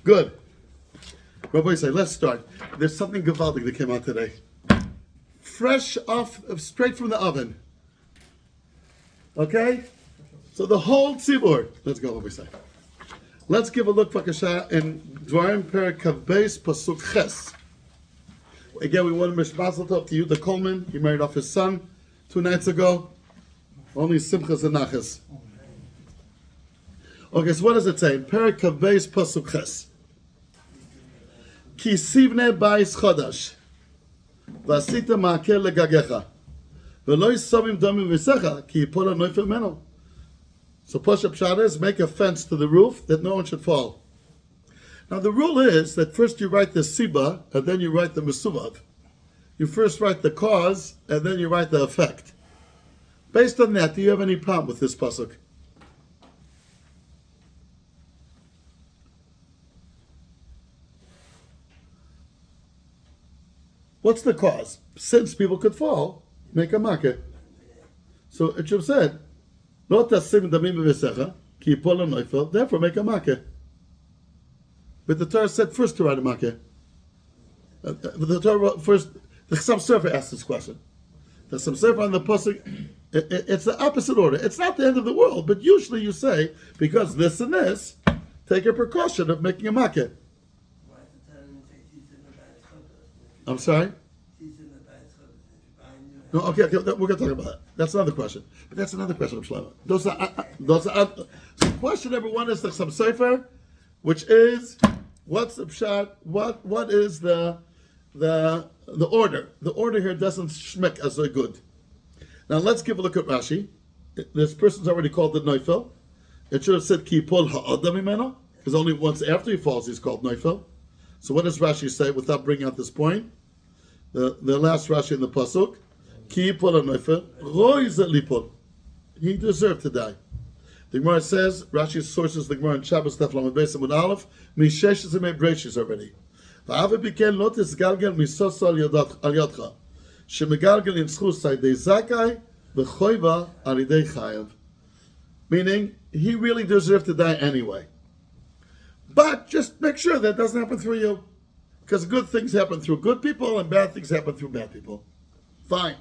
Good. Rabbi say, let's start. There's something gewaldig that came out today. Fresh off, straight from the oven. Okay? So the whole tzibur. Let's go, Rabbi say. Let's give a look, Fakasha, in Dvarim Perek Kav Beis Pasuk Ches. Again, we want to mishmazel tov to you, the Coleman. He married off his son 2 nights ago. Only simchas and nachas. Okay, so what does it say? Perek Kav Beis Pasuk Ches. Ki sivne bais chodash, v'asita ma'akel legagecha, v'lo yisomim domim v'secha, ki yipol ha'noifel meno. So Pasha Pshat is, make a fence to the roof that no one should fall. Now the rule is that first you write the siba, and then you write the mesuvav. You first write the cause, and then you write the effect. Based on that, do you have any problem with this pasuk? What's the cause? Since people could fall, make a makkah. So it should have said, Lo tasim damim b'vesecha, ki yipol ha'noifel, therefore make a makkah. But the Torah said first to write a makkah. The Torah wrote first, the Chassam Sofer asked this question. The Chassam Sofer on the pasuk, it's the opposite order. It's not the end of the world, but usually you say, because this and this, take a precaution of making a makkah. I'm sorry? No, okay, we're going to talk about that. That's another question. But that's another question of Shlomo. So question number one is the Chassam Sofer, which is, what's the pshat? What is the order? The order here doesn't shmik as so good. Now let's give a look at Rashi. This person's already called the Neufel. It should have said ki yipol ha'adam mimeno, because only once after he falls he's called Neufel. So what does Rashi say without bringing out this point? The last Rashi in the pasuk, ki yipol ha'neufel roi ze lipol. He deserved to die. The Gemara says, Rashi's sources the Gemara in Shabbos Daf Lamed Beis Amud Aleph, mishesh zemei breishis already. Va'ave biken lo tisgalgel misoso al yodcha, shemegalgel in schus aydei zakai v'choiva al yidei chayav. Meaning, he really deserved to die anyway. But just make sure that doesn't happen through you. Because good things happen through good people and bad things happen through bad people. Fine.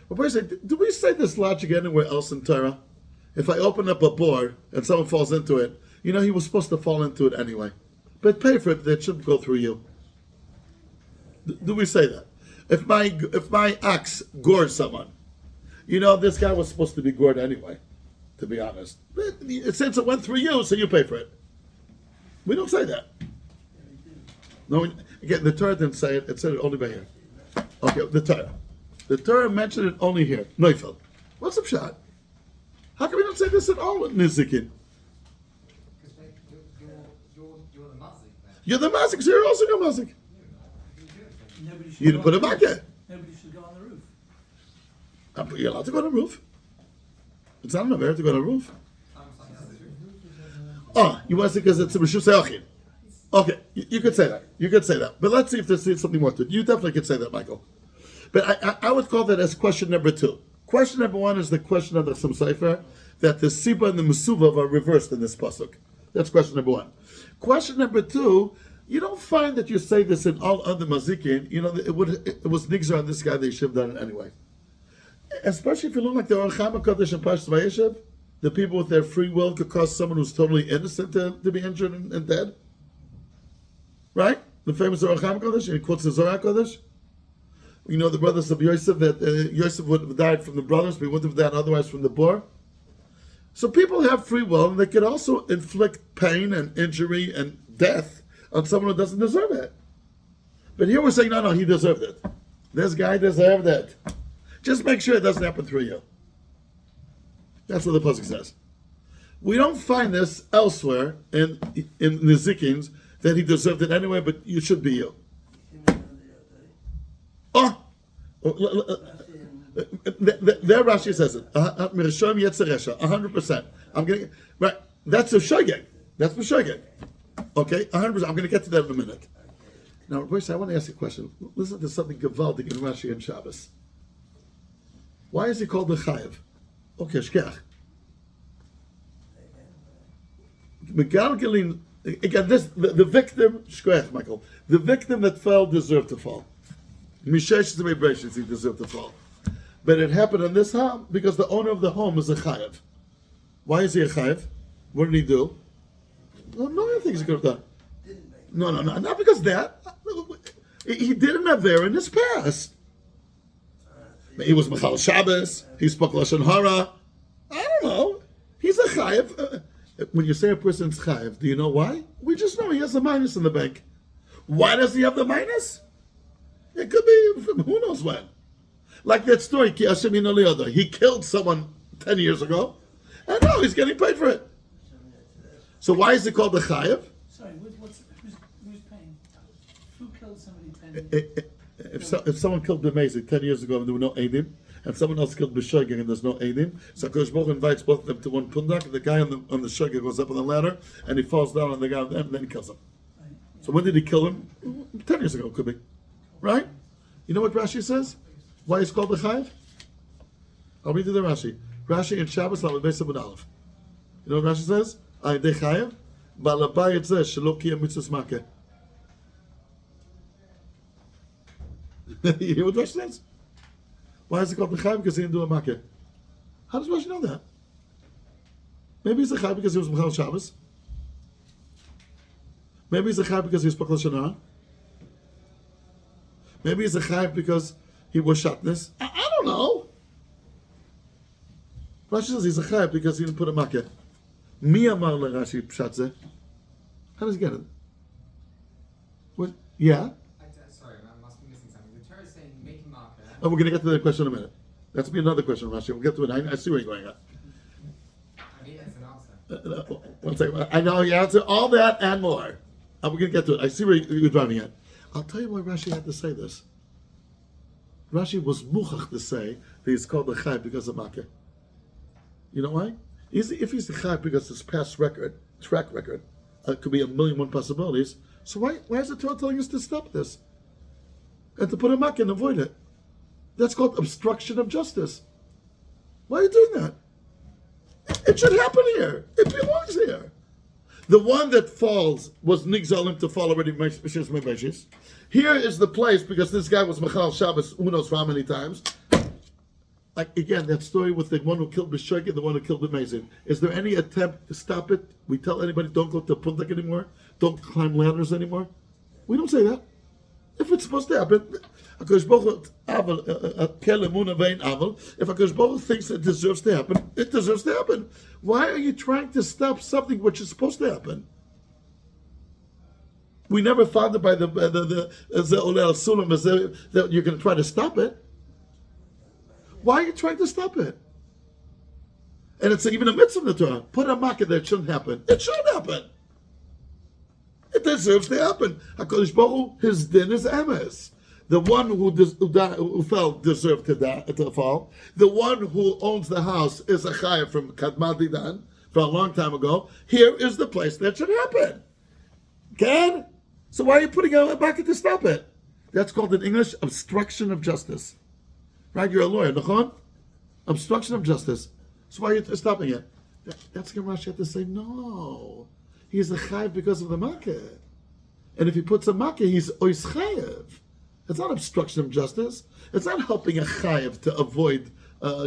But do we say this logic anywhere else in Torah? If I open up a board and someone falls into it, he was supposed to fall into it anyway. But pay for it, that shouldn't go through you. Do we say that? If my axe gores someone, this guy was supposed to be gored anyway, to be honest. Since it went through you, so you pay for it. We don't say that. No, again, the Torah didn't say it. It said it only by here. Okay, the Torah. The Torah mentioned it only here. Neufel. What's the pshat? How come we don't say this at all in Nizikin? You're the mazik. You're the mazik, so you're also a mazik. You didn't put a makkah. Nobody should go on the roof. You're allowed to go on the roof. It's not an affair to go on the roof. Oh, you want to say because it's a Rishus Hayachim. Okay, you could say that. You could say that. But let's see if there's something more to it. You definitely could say that, Michael. But I would call that as question number 2. Question number 1 is the question of the Chassam Sofer, that the Siba and the Mesuvav are reversed in this pasuk. That's question number 1. Question number 2, you don't find that you say this in all other mazikin. It was nigzar on this guy, they should have done it anyway. Especially if you look like the Orach HaKodesh and Parshas Vayeshev, the people with their free will could cause someone who's totally innocent to be injured and dead. Right? The famous Orach HaKodesh, and he quotes the Zohar HaKodesh. The brothers of Yosef, that Yosef would have died from the brothers, but he wouldn't have died otherwise from the boar. So people have free will, and they could also inflict pain and injury and death on someone who doesn't deserve it. But here we're saying, no, he deserved it. This guy deserved it. Just make sure it doesn't happen through you. That's what the pasuk says. We don't find this elsewhere in the Zikins that he deserved it anyway, but you should be you. There Rashi says it. 100%. I'm getting right. That's a shogeg. That's a shogeg. Okay, 100%. I'm going to get to that in a minute. Now, Rosh, I want to ask you a question. Listen to something gewaldig in Rashi and Shabbos. Why is he called the Chayev? Okay, shkech. Megalgalin, again, the victim, shkoyach, Michael, the victim that fell deserved to fall. Mishesh to be he deserved to fall. But it happened in this home because the owner of the home is a chayev. Why is he a chayev? What did he do? Well, no other things he could have done. No, not because of that. He didn't have there in his past. He was Michal Shabbos. He spoke Lashon Hara. I don't know. He's a chayev. When you say a person's chayev, do you know why? We just know he has a minus in the bank. Why does he have the minus? It could be from who knows when. Like that story, he killed someone 10 years ago, and now he's getting paid for it. So why is it called the chayev? Sorry, who's paying? Who killed somebody 10 years ago? If someone killed B'mezi 10 years ago and there were no Eidim, and someone else killed B'shogeg and there's no Eidim, so Kosh Baruch invites both of them to one pundak, and the guy on the shogeg goes up on the ladder, and he falls down on the guy, and then he kills him. Right, yeah. So when did he kill him? 10 years ago, could be. Right? You know what Rashi says? Why it's called the chayev? I'll read you the Rashi. Rashi in Shabbos, Lamed Beis Amud Aleph. You know what Rashi says? Ayidei chayev, ba'alabayit zeh shelo kiyem mitzvos makeh. You hear what Rashi says? Why is it called the chayev? Because he didn't do a makeh. How does Rashi know that? Maybe he's a chayev because he was Michal Shabbos. Maybe he's a chayev because he was Pakal Shana. Maybe he's a chayev because he was shatnez. I don't know. Rashi says he's a chayev because he didn't put a makeh. Mi amar le Rashi pshat. How does he get it? What? Yeah? Sorry, I must be missing something. The Torah is saying make a marker. Oh, we're going to get to that question in a minute. That's be another question, Rashi. We'll get to it. I see where you're going at. I need an answer. One second. I know you answer all that and more. We're going to get to it. I see where you're driving at. I'll tell you why Rashi had to say this. Rashi was muchach to say that he's called the chayev because of makeh. You know why? If he's the chayev because his past track record, could be a million one possibilities. So why is the Torah telling us to stop this and to put a makeh and avoid it? That's called obstruction of justice. Why are you doing that? It should happen here. It belongs here. The one that falls was nigzalim to fall already. Here is the place because this guy was Michal Shabbos, who knows for how many times. Like again, that story with the one who killed B'shogeg and the one who killed B'mezid. Is there any attempt to stop it? We tell anybody don't go to pundak anymore, don't climb ladders anymore. We don't say that. If it's supposed to happen, if HaKadosh Baruch thinks it deserves to happen, it deserves to happen. Why are you trying to stop something which is supposed to happen? We never thought that by the Sulam that you're going to try to stop it. Why are you trying to stop it? And it's even a mitzvah in the Torah. Put a makeh there, it shouldn't happen. It should happen. It deserves to happen. HaKadosh Baruch Hu, his din is emes. The one who fell deserved to fall. The one who owns the house is a chayev from Kadmad Didan, from a long time ago. Here is the place that should happen. Okay? So why are you putting a bucket to stop it? That's called in English obstruction of justice. Right? You're a lawyer, Nachon? Obstruction of justice. So why are you stopping it? That's going Rashi have to say, no. He's a chayev because of the makeh. And if he puts a makeh, he's ois chayev. It's not obstruction of justice. It's not helping a chayev to avoid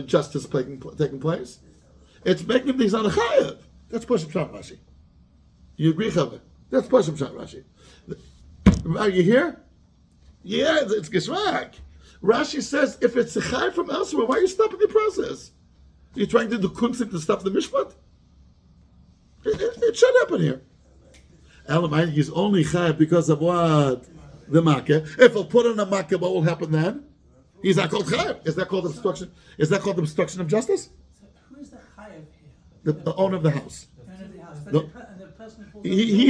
justice taking place. It's making him think he's not a chayev. That's Pashup Pshat Rashi. You agree, Chaver? That's Pashup Pshat Rashi. Are you here? Yeah, it's Gishmak. Rashi says, if it's a chayev from elsewhere, why are you stopping the process? Are you trying to do kunzik to stop the mishpat? It should happen here. Elamai, he's only chayev because of what? The makeh. If he'll put on a makeh, what will happen then? He's not called chayev. Is that called obstruction? Is that called obstruction of justice? So who is the chayev The here? owner of the house. The owner of the house. But No. and the person who He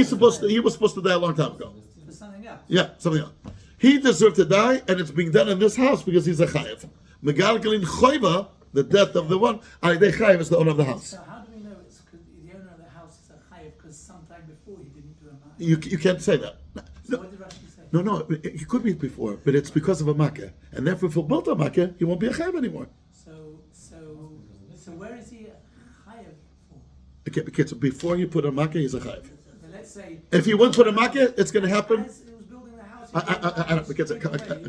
was supposed to die a long time ago. for something else. Yeah, something else. He deserved to die, and it's being done in this house because he's a chayev. Megalgalin choiva, the death of the one. Ayidei chayev is the owner of the house. So how do we know it's because the owner of the house is a chayev because sometime before he didn't do a makeh? You can't say that. So what did Rashi say? No, it could be before, but it's because of a makeh. And therefore, if he built a makeh, he won't be a chayev anymore. So where is he a chayev for? before you put a makkah, he's a chayiv. But let's say If you wouldn't put a makkah, it's going to happen. as he was building the house, I don't because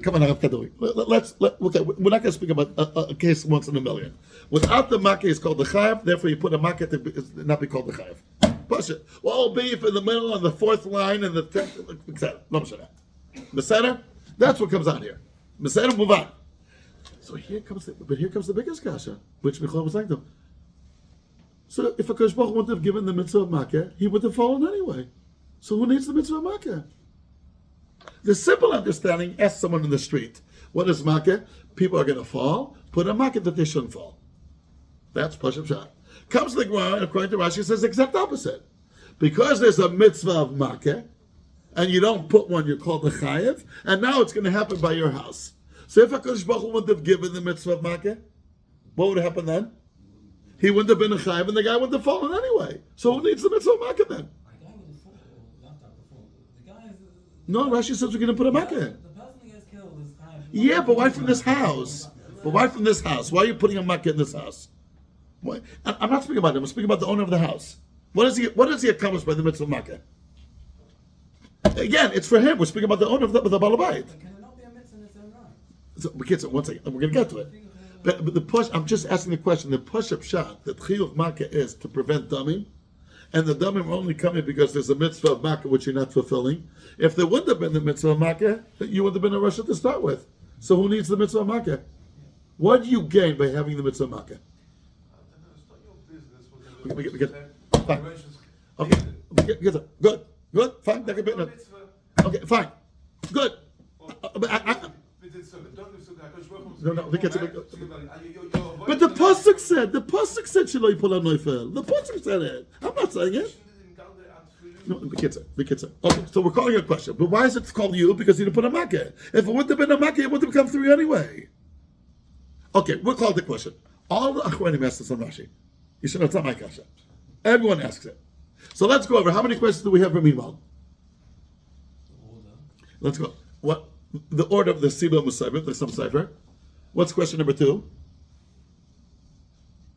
come on, okay. We're not going to speak about a case once in a million. Without the makkah, it's called the chayav. Therefore, you put a makkah to not be called the chayav. Push it. Well, beef in the middle on the fourth line and the 10th, etc. The center. That's what comes out here. The center, move on. So here comes the biggest kasha, which Michal was like them. So if a Kosh Baruch wouldn't have given the mitzvah of makkah, he would have fallen anyway. So who needs the mitzvah of makkah? The simple understanding, ask someone in the street, what is makkah? People are going to fall. Put a makkah that they shouldn't fall. That's Pashup Shot. Comes to the Gemara, and according to Rashi, says exact opposite. Because there's a mitzvah of makkah, and you don't put one, you're called the chayev, and now it's going to happen by your house. So if HaKadosh Baruch Hu wouldn't have given the mitzvah of makkah, what would happen then? He wouldn't have been a chayev, and the guy wouldn't have fallen anyway. So who needs the mitzvah of makkah then? No, Rashi says we're going to put a makkah. The person who gets killed is kind of... Yeah, but why from this house? But why from this house? Why are you putting a makkah in this house? Why? I'm not speaking about him. I'm speaking about the owner of the house. What does he accomplish by the mitzvah of makkah? Again, it's for him. We're speaking about the owner of the balabait. Can it not be a mitzvah in its own right? So, one second. We're going to get to it. But the push. I'm just asking the question. The push-up shot that chiyuv makkah is to prevent dummy, and the dummy are only coming because there's a mitzvah of makkah which you're not fulfilling. If there wouldn't have been the mitzvah of makkah, you would have been a Russia to start with. So who needs the mitzvah of makkah? What do you gain by having the mitzvah of makkah? We get fine. Okay, good, fine. Okay, fine, good. No, we get to. But the pasuk said Shelo Yipol HaNoifel. The pasuk said it. I'm not saying it. No, we can't say. Okay, so we're calling it a question. But why is it called you? Because you didn't put a makkah. If it wouldn't have been a makkah, it wouldn't have come through anyway. Okay, we'll call it the question. All the Achronim asked this on Rashi. You should know it's not my kasha. Everyone asks it. So let's go over. How many questions do we have for meanwhile? Let's go. What the order of the Sibla Musayim, the Sam Cipher. What's question number 2?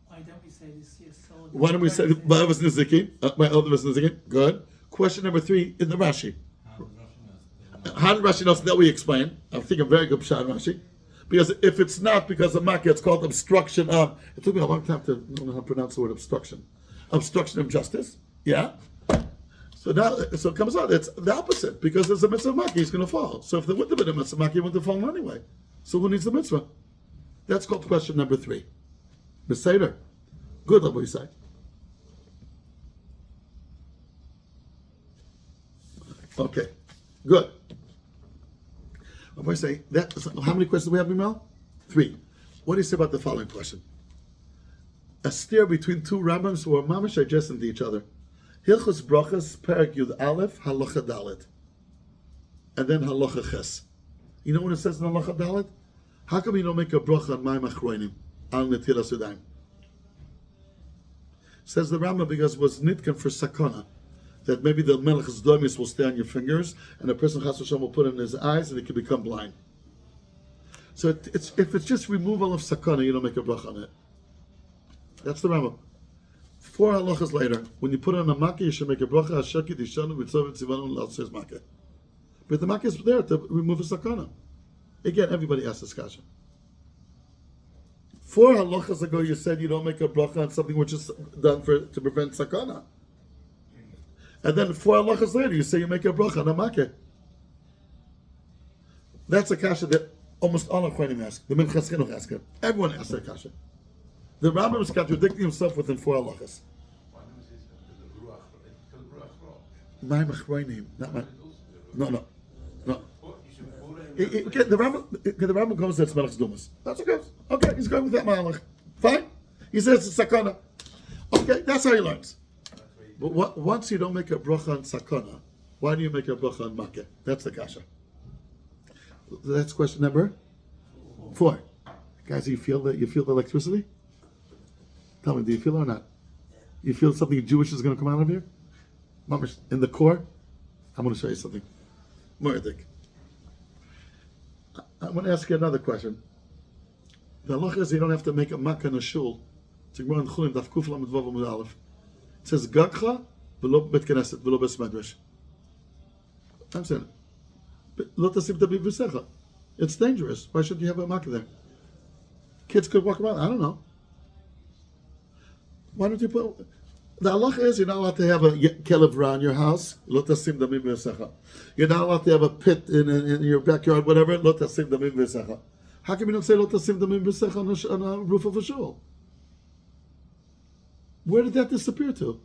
Why don't we say this year sold? Why don't we say my elder was Niziki? Good. Question number 3 in the Rashi. How did Rashi knows that we explain? I think a very good pshat Rashi. Because if it's not because of makkah, it's called obstruction of. It took me a long time to know how to pronounce the word obstruction. Obstruction of justice. Yeah. So it comes out. It's the opposite because there's a mitzvah of makkah. He's going to fall. So if there wouldn't have been a mitzvah of makkah, he wouldn't have fallen anyway. So who needs the mitzvah? That's called question number 3. Beseder. Good, Rabbi Yisai. Okay. Good. Rabbi Yisai, how many questions do we have, Mimel? 3. What do you say about the following question? A steer between two rabbis who are mamish adjacent to each other. Hilchos brachas perak yud aleph halacha dalet, and then halacha ches. You know what it says in halacha dalet? How come you don't make a bracha on mayim achroinim al netilas yadayim? Says the Rambam because it was nitkan for sakana, that maybe the melech's domis will stay on your fingers, and a person chas v'shalom will put it in his eyes, and he can become blind. So if it's just removal of sakana, you don't make a bracha on it. That's the Rambam. 4 halachas later, when you put it on a makkah, you should make a bracha hashakit yishanu mitzvah tzivanu l'altzes makkah. But the makkah is there to remove a sakana. Again, everybody asks this question. 4 halachas ago, you said you don't make a bracha on something which is done to prevent sakana. And then 4 halachas later, you say you make a bracha on a makkah. That's a kasha that almost all Achronim ask. The Minchas Chinuch ask it. Everyone asks that kasha. The Rambam is contradicting himself within 4 halachas. My Achronim, not my. No. The Rambam goes that it's Melech's Dumas. That's okay. Okay, he's going with that Malach. Fine. He says it's sakana. Okay, that's how he learns. But once you don't make a bracha on sakana, why do you make a bracha on makkah? That's the kasha. That's question number 4. Guys, you feel the electricity? Tell me, do you feel it or not? You feel something Jewish is going to come out of here? Mamash, in the core? I'm going to show you something. Moedik. I want to ask you another question. The halacha is you don't have to make a makkah in a shul. It says Gakcha, v'lo bet Knesset, v'lo bes Medrash. I'm saying, lo tasim tabib v'secha. It's dangerous. Why should you have a makkah there? Kids could walk around. I don't know. Why don't you put... The halacha is you're not allowed to have a kelev ra in your house. Lo tasim damim v'secha. You're not allowed to have a pit in your backyard, whatever. Lo tasim damim v'secha. How come you don't say lo tasim damim v'secha on a roof of a shul? Where did that disappear to?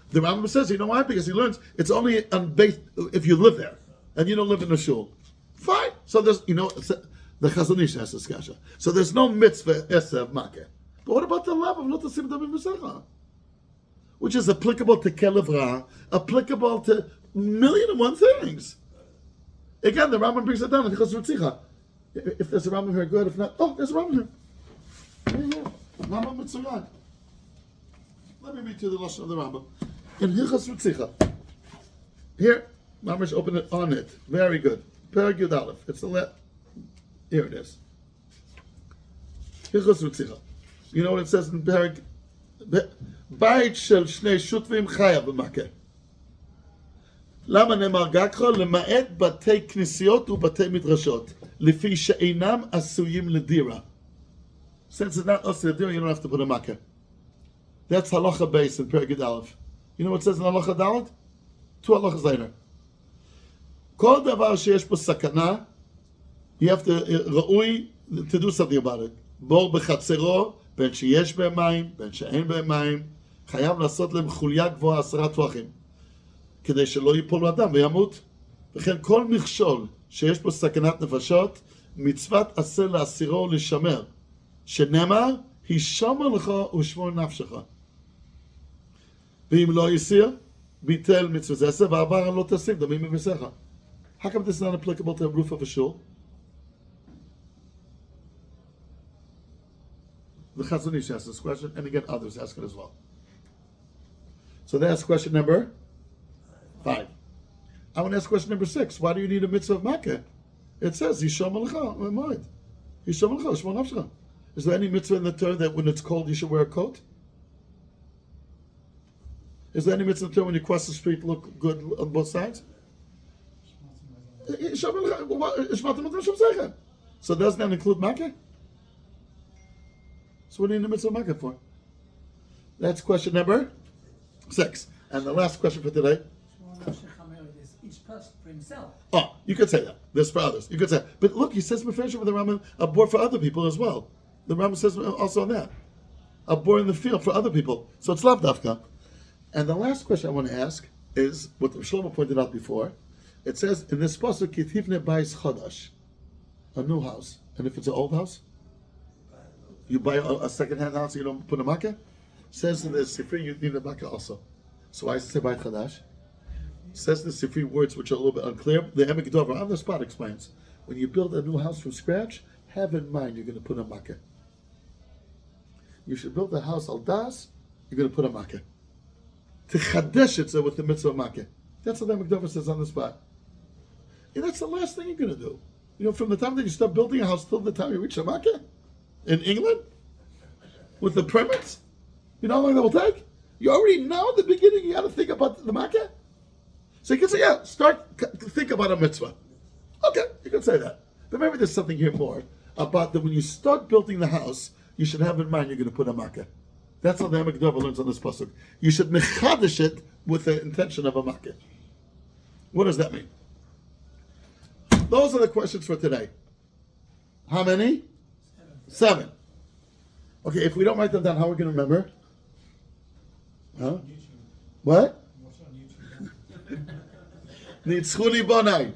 The Rambam says, you know why? Because he learns it's only on base if you live there and you don't live in a shul. Fine. So there's, the Chazon Ish has this kasha. So there's no mitzvah esev makeh. But what about the love of lo tasim damim v'secha? Which is applicable to kelev ra, applicable to 1,000,001 things. Again, the Rambam brings it down in Chos Ritzicha. If there's a Rambam here, good. If not, there's a Rambam here. Rambam Mitzuyan. Let me read to you the lashon of the Rambam in Hilchos Ritzicha. Here, Mamash open it on it. Very good. Perek Yud Aleph. It's the left. Here it is. Hilchos Ritzicha. You know what it says in Perek? בית של שני שותפים חיה במכה. למה נאמר גקחה? למעט בתי כנסיות ובתי מדרשות, לפי שאינם עשויים לדירה. Since it's not us לדira, you don't have to put a makkah. That's halacha base in Perek Yud Aleph. You know what it says in halacha dalet? 2 halachas later. כל דבר שיש פה סכנה, you have to, ראוי to do something about it. בור בחצרו, בין שיש בהם מים, בין שאין בהם מים, חייב לעשות להם חוליה גבוהה 10 טווחים, כדי שלא ייפול אדם וימות. וכן כל מכשול שיש פה סכנת נפשות, מצוות עשה להסירו לשמר, שנאמר, הישמר לך ושמור נפשך. ואם לא יסיר, ביטל מצוות עשה, ועבר לא תשים דמים ממסיך. How come this is not applicable to the roof of a shul? The Chazon Ish asked this question, and again others ask it as well. So that's question number 5. I want to ask question number 6. Why do you need a mitzvah of makkah? It says, Yishom Alecha, Moed. Yishom Alecha, Shmon Nafshecha. Is there any mitzvah in the Torah that when it's cold you should wear a coat? Is there any mitzvah in the Torah when you cross the street look good on both sides? So doesn't that include makkah? So what do you need a mitzvah of makkah for? That's question number 6. And the last question for today. Each person for himself. Oh, you could say that. This for others. You could say that. But look, he says Mefresh with the Rambam, a bor for other people as well. The Rambam says also on that. A bor in the field for other people. So it's lav dafka. And the last question I want to ask is what Shlomo pointed out before. It says in this pasuk, Kitivne Bais Chadash, a new house. And if it's an old house, you buy a second-hand house, you don't put a makkah. Says in the Sifri, you need a makkah also. So why does it say Bais Chadash? Says in the Sifri words which are a little bit unclear. The Emek Dover on the spot explains: when you build a new house from scratch, have in mind you're going to put a makkah. You should build the house al das. You're going to put a makkah. To chadesh it with the mitzvah of makkah. That's what the Emek Dover says on the spot. And that's the last thing you're going to do. From the time that you start building a house till the time you reach a makkah in England with the permits, you know how long that will take? You already know at the beginning you got to think about the makkah. So you can say, think about a mitzvah. Okay, you can say that. But maybe there's something here more about that when you start building the house, you should have in mind you're going to put a makkah. That's how the Emek Dover learns on this pasuk. You should mechadish it with the intention of a makkah. What does that mean? Those are the questions for today. How many? 7. Okay, if we don't write them down, how are we going to remember? Huh? What? Nitzchuni bonai.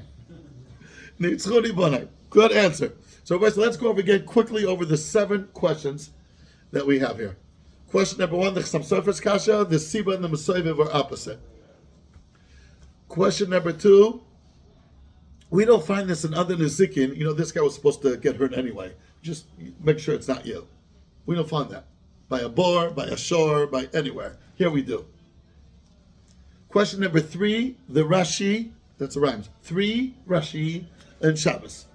Nitzchuni bonai. Good answer. So guys, let's go over again quickly over the 7 questions that we have here. Question number 1, the Chassam Sofer's kasha, the Siba and the Mesoiviv are opposite. Question number 2, we don't find this in other Nezikin. This guy was supposed to get hurt anyway. Just make sure it's not you. We don't find that. By a bor, by a shore, by anywhere. Here we do. Question number 3, the Rashi, that's the rhymes. 3, Rashi, and Shabbos.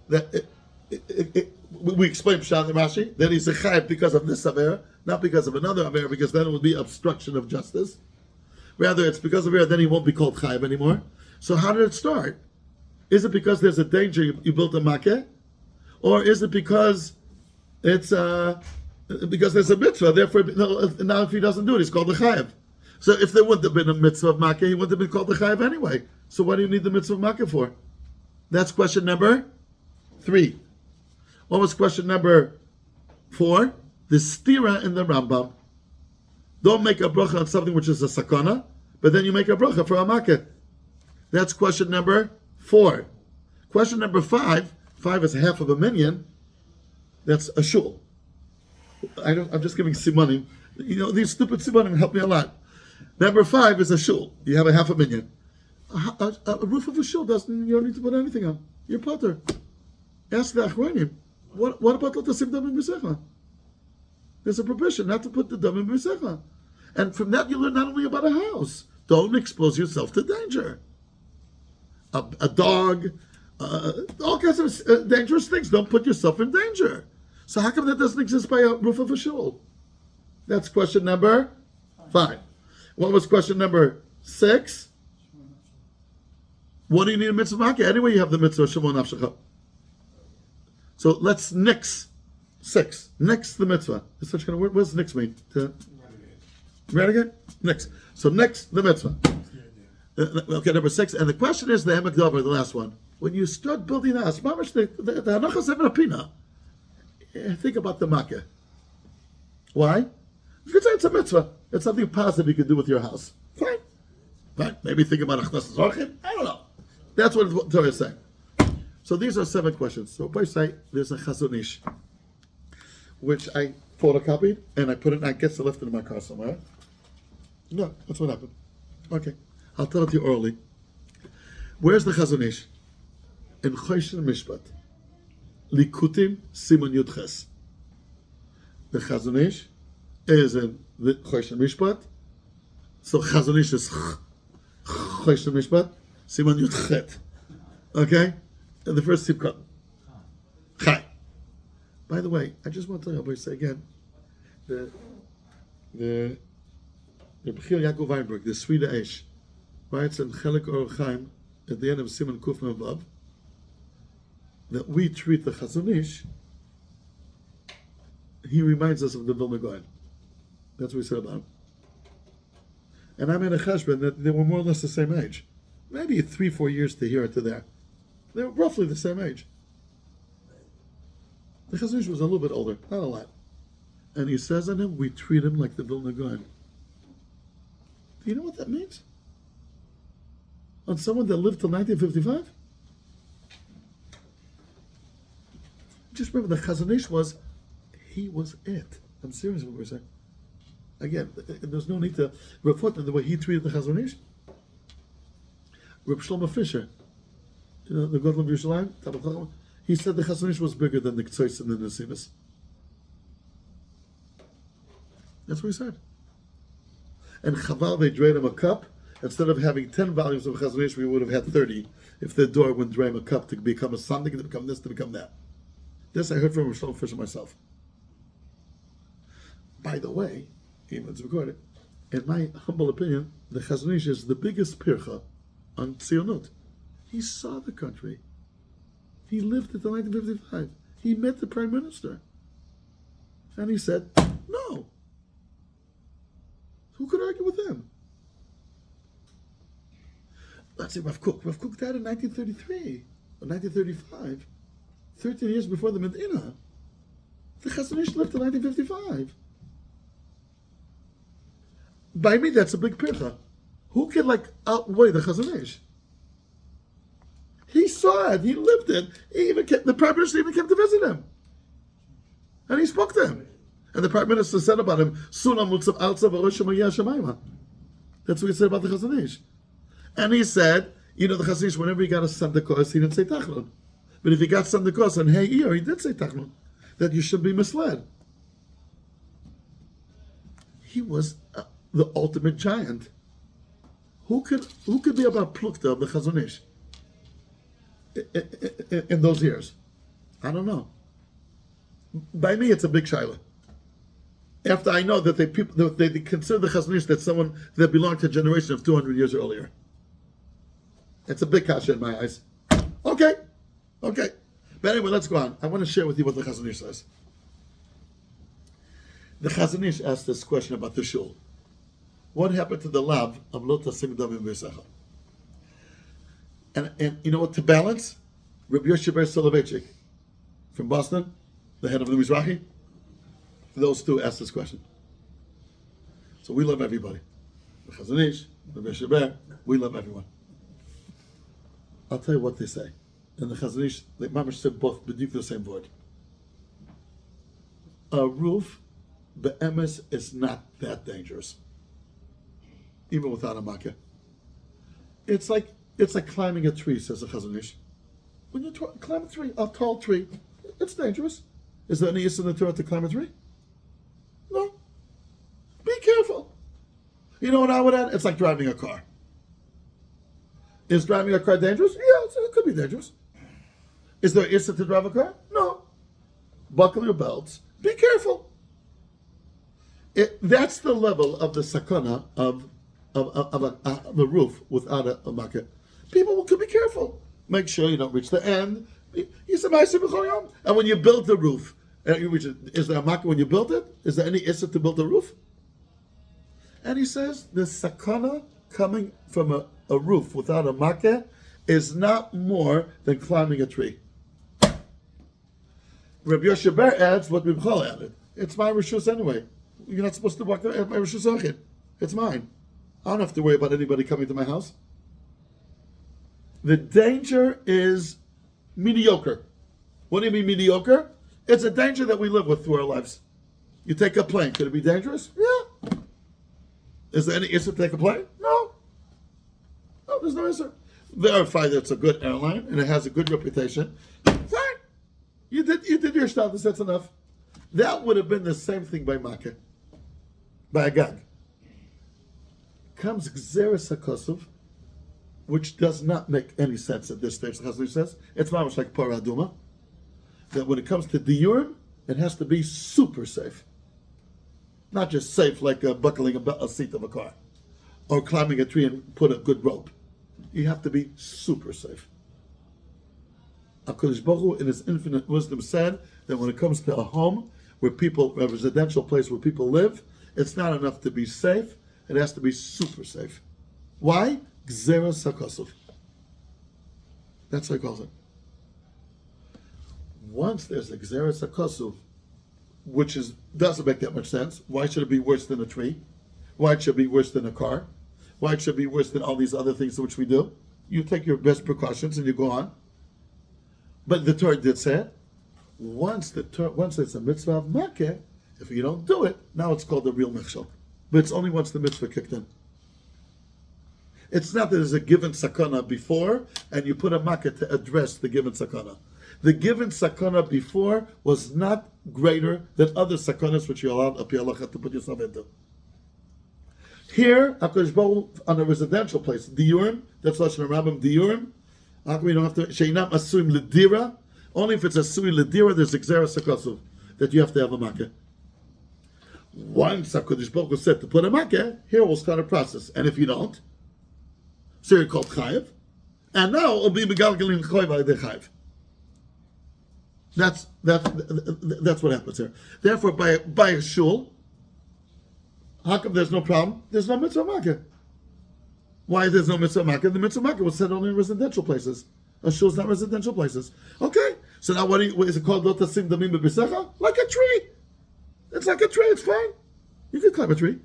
We explained Pshat and Rashi, that he's a chayv because of this Saver, not because of another Aver, because then it would be obstruction of justice. Rather, it's because of Aver, then he won't be called Chayiv anymore. So how did it start? Is it because there's a danger you built a Makeh? Or is it because it's because there's a mitzvah, therefore now if he doesn't do it, he's called a Chayiv. So if there wouldn't have been a mitzvah of Makeh, he wouldn't have been called the Chayiv anyway. So what do you need the mitzvah of Makeh for? That's question number 3. What was question number 4? The stira in the Rambam. Don't make a bracha on something which is a sakana, but then you make a bracha for a Makeh. That's question number 4. Question number 5. 5 is half of a minyan. That's a shul. I'm just giving simanim. These stupid simanim help me a lot. Number 5 is a shul. You have a half a minyan. A roof of a shul you don't need to put anything on. You're potter. Ask the achronim. What about let the sim dam in b'secha? There's a prohibition not to put the dam in b'secha. And from that you learn not only about a house. Don't expose yourself to danger. A dog, all kinds of dangerous things. Don't put yourself in danger. So how come that doesn't exist by a roof of a shul? That's question number 5. What was question number 6? What do you need a mitzvah makeh? Anyway, you have the mitzvah Shemo Nafshecha. So let's nix 6. Nix the mitzvah. Is such kind of word? What does nix mean? Renegade? Nix. So nix the mitzvah. Okay, number 6. And the question is the Emek Dover, the last one. When you start building a house, mamash the hanachas even a pina. Think about the makeh. Why? Because it's a mitzvah. It's something positive you can do with your house. Fine. Fine. Maybe think about achnas zorchim. I don't know. That's what the Torah is saying. So these are 7 questions. So by say there's a Chazon Ish, which I photocopied and I put it. I guess I left it in my car somewhere. No, that's what happened. Okay, I'll tell it to you orally. Where's the Chazon Ish? In Choshen Mishpat. Likutim Simon Yudches. The Chazon Ish is in the Choshen Mishpat. So Chazon Ish is Choshen Mishpat. Simon Yudchet. Okay? And the first Sipkat. Chai. By the way, I just want to tell you, I'll say again, the Bechir Yaakov Weinberg, the Swede Eish, writes in Chelik Or Chaim, at the end of Simon Kufman Vav, that we treat the Chazon Ish, he reminds us of the Vilna Gaon. That's what we said about him. And I made a cheshbon that they were more or less the same age. Maybe 3-4 years to here or to there. They were roughly the same age. The Chazon Ish was a little bit older, not a lot. And he says on him, we treat him like the Vilna Gaon. Do you know what that means? On someone that lived till 1955? Just remember, the Chazon Ish he was it. I'm serious what we're saying. Again, there's no need to report on the way he treated the Chazon Ish. Reb Shlomo Fisher, the Godel of Yerushalayim, he said the Chazon Ish was bigger than the Ktsois and the Nesimis. That's what he said. And Chaval, they drained him a cup. Instead of having 10 volumes of Chazon Ish, we would have had 30 if the door would drain a cup to become a something, to become this, to become that. This I heard from Reb Shlomo Fisher myself. By the way, even it's recorded, in my humble opinion, the Chazon Ish is the biggest pircha on Tzionut. He saw the country. He lived until 1955. He met the Prime Minister. And he said, no. Who could argue with him? Let's say Rav Kook. Rav Kook died in 1933 or 1935, 13 years before the Medina. The Chazon Ish lived till 1955. By me, that's a big pircha. Who can outweigh the Chazon Ish? He saw it. He lived it. The Prime Minister even came to visit him. And he spoke to him. And the Prime Minister said about him, Sulam Mutzav Alza V'Roshim Shamayma. That's what he said about the Chazon Ish. And he said, the Chazon Ish, whenever he got a Sandakos, he didn't say Tachlon. But if he got Sandakos on Hey Ear, he did say Tachlon. That you should be misled. He was the ultimate giant. Who could be about Plukta of the Chazon Ish in those years? I don't know. By me, it's a big shaila. after I know that they consider the Chazon Ish that someone that belonged to a generation of 200 years earlier. It's a big kasha in my eyes. Okay. But anyway, let's go on. I want to share with you what the Chazon Ish says. The Chazon Ish asked this question about the shul. What happened to the lav of lo tasim damim b'secha? And you know what, to balance? Rabbi Yoshe Ber Soloveitchik from Boston, the head of the Mizrahi, those two asked this question. So we love everybody. The Chazon Ish, Rabbi Yoshe Ber, we love everyone. I'll tell you what they say. And the Chazon Ish, they mamash said both b'dik the same word. A roof, be'emes, is not that dangerous. Even without a makkah. It's like climbing a tree, says the Chazon Ish. When you climb a tree, a tall tree, it's dangerous. Is there any issue in the Torah to climb a tree? No. Be careful. You know what I would add? It's like driving a car. Is driving a car dangerous? Yeah, it could be dangerous. Is there issue to drive a car? No. Buckle your belts. Be careful. That's the level of the sakana of a roof without a makkah. People could be careful. Make sure you don't reach the end. And when you build the roof, you reach it, is there a makkah when you build it? Is there any issue to build a roof? And he says the sakana coming from a roof without a makkah is not more than climbing a tree. Rabbi Yoshe Ber adds what Mibchal added. It's my rishus anyway. You're not supposed to walk there at my rishus ochid. It's mine. I don't have to worry about anybody coming to my house. The danger is mediocre. What do you mean mediocre? It's a danger that we live with through our lives. You take a plane. Could it be dangerous? Yeah. Is there any issue to take a plane? No. No, there's no issue. Verify that it's a good airline and it has a good reputation. Fine. You did your stuff. That's enough. That would have been the same thing by Makkah. By Agag. Comes Gzeres HaKosov, which does not make any sense at this stage. The Chazon Ish says it's not much like Paraduma. That when it comes to diurim, it has to be super safe. Not just safe like buckling a seat of a car or climbing a tree and put a good rope. You have to be super safe. HaKadosh Baruch Hu, in his infinite wisdom, said that when it comes to a home, a residential place where people live, it's not enough to be safe. It has to be super safe. Why? Gzeras HaKosov. That's what he calls it. Once there's a Gzeras HaKosov, which doesn't make that much sense. Why should it be worse than a tree? Why it should be worse than a car? Why it should be worse than all these other things which we do? You take your best precautions and you go on. But the Torah did say it. Once it's a mitzvah of makkah, if you don't do it, now it's called a real mechshel. But it's only once the mitzvah kicked in. It's not that there's a given sakana before, and you put a makkah to address the given sakana. The given sakana before was not greater than other sakanas which you're allowed up halacha to put yourself into. Here, HaKadosh Baruch Hu, on a residential place, diurim, that's Lashon Rambam, diurim. How come you don't have to? Sheinam asuim ledira. Only if it's asui ledira, there's a gzeras hakosov that you have to have a makkah. Once HaKadosh Baruch Hu said to put a makkah, here we'll start a process. And if you don't, so you're called chayiv. And now it'll be megalgalin chayiv alidei chayiv. That's what happens here. Therefore, by a shul, how come there's no problem? There's no mitzvah makkah. Why there's no mitzvah makkah? The mitzvah makkah was said only in residential places. A shul is not residential places. Okay, so now what is it called? Lo tasim damim b'bisecha? Like a tree. It's like a tree. It's fine. You can climb a tree.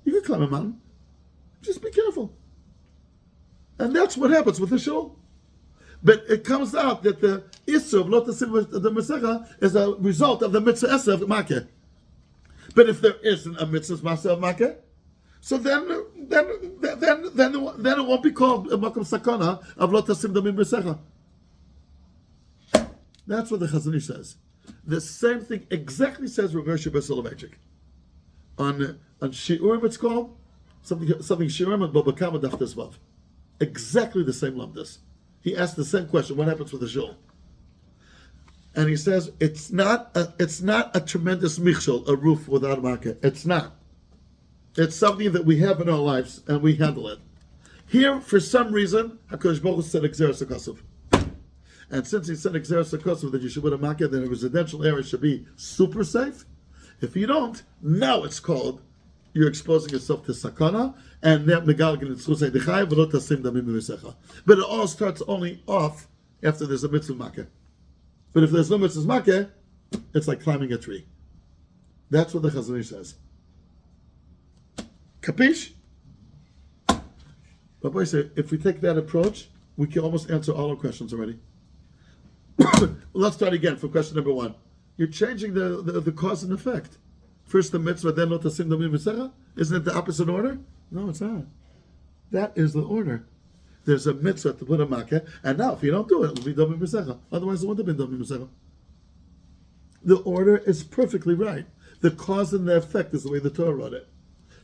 You can climb a mountain. Just be careful. And that's what happens with the shul. But it comes out that the issue of lo tasim the b'bisecha is a result of the mitzvah esa of makkah. But if there isn't a mitzvah masa of makkah, so then it won't be called a makom sakana of lo tasim damim b'secha. That's what the Chazon Ish says. The same thing exactly says Rav Moshe Ber Soloveitchik. On Shiurim it's called something Shiurim and Baba Kama Daf Tesvav. Exactly the same lamdas. He asked the same question: what happens with the shul? And he says it's not a tremendous michshol, a roof without a market. It's not. It's something that we have in our lives and we handle it. Here, for some reason, HaKadosh Baruch Hu said Exeris HaKosov. And since he said Exeris HaKosov that you should put a market, then a residential area should be super safe. If you don't, now it's called you're exposing yourself to sakana, and that megalgin tzchusay dechai v'lo tasim damim b'misecha. But it all starts only off after there's a mitzvah makeh. But if there's no mitzvah makeh, it's like climbing a tree. That's what the Chazon Ish says. Capish? But boy, say if we take that approach, we can almost answer all our questions already. Well, let's start again for question number 1. You're changing the cause and effect. First the mitzvah, then lo tasim damim b'misecha. Isn't it the opposite order? No, it's not. That is the order. There's a mitzvah to put a makeh, and now if you don't do it, it'll be damim b'misecha. Otherwise, it wouldn't have been damim b'misecha. The order is perfectly right. The cause and the effect is the way the Torah wrote it.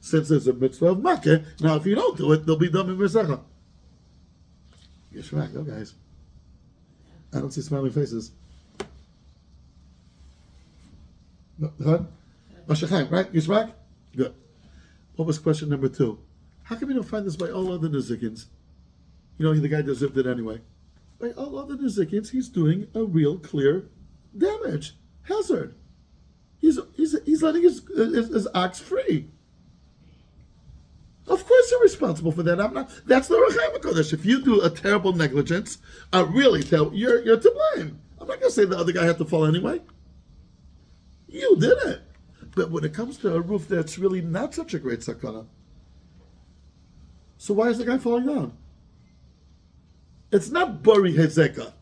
Since there's a mitzvah of makeh, now if you don't do it, there'll be damim b'misecha. Yishmak, no guys. I don't see smiling faces. No, huh? Mashachayim, right? Yishmak? Good. What was question number 2? How come you don't find this by all other nizikins? You know, the guy deserved it anyway. By all other nizikins, he's doing a real clear damage, hazard. He's letting his ox free. Of course you're responsible for that. I'm not. That's the Rechaim HaKodesh. If you do a terrible negligence, really terrible, you're to blame. I'm not going to say the other guy had to fall anyway. You did it. But when it comes to a roof that's really not such a great sakana, so why is the guy falling down? It's not bari hezeka.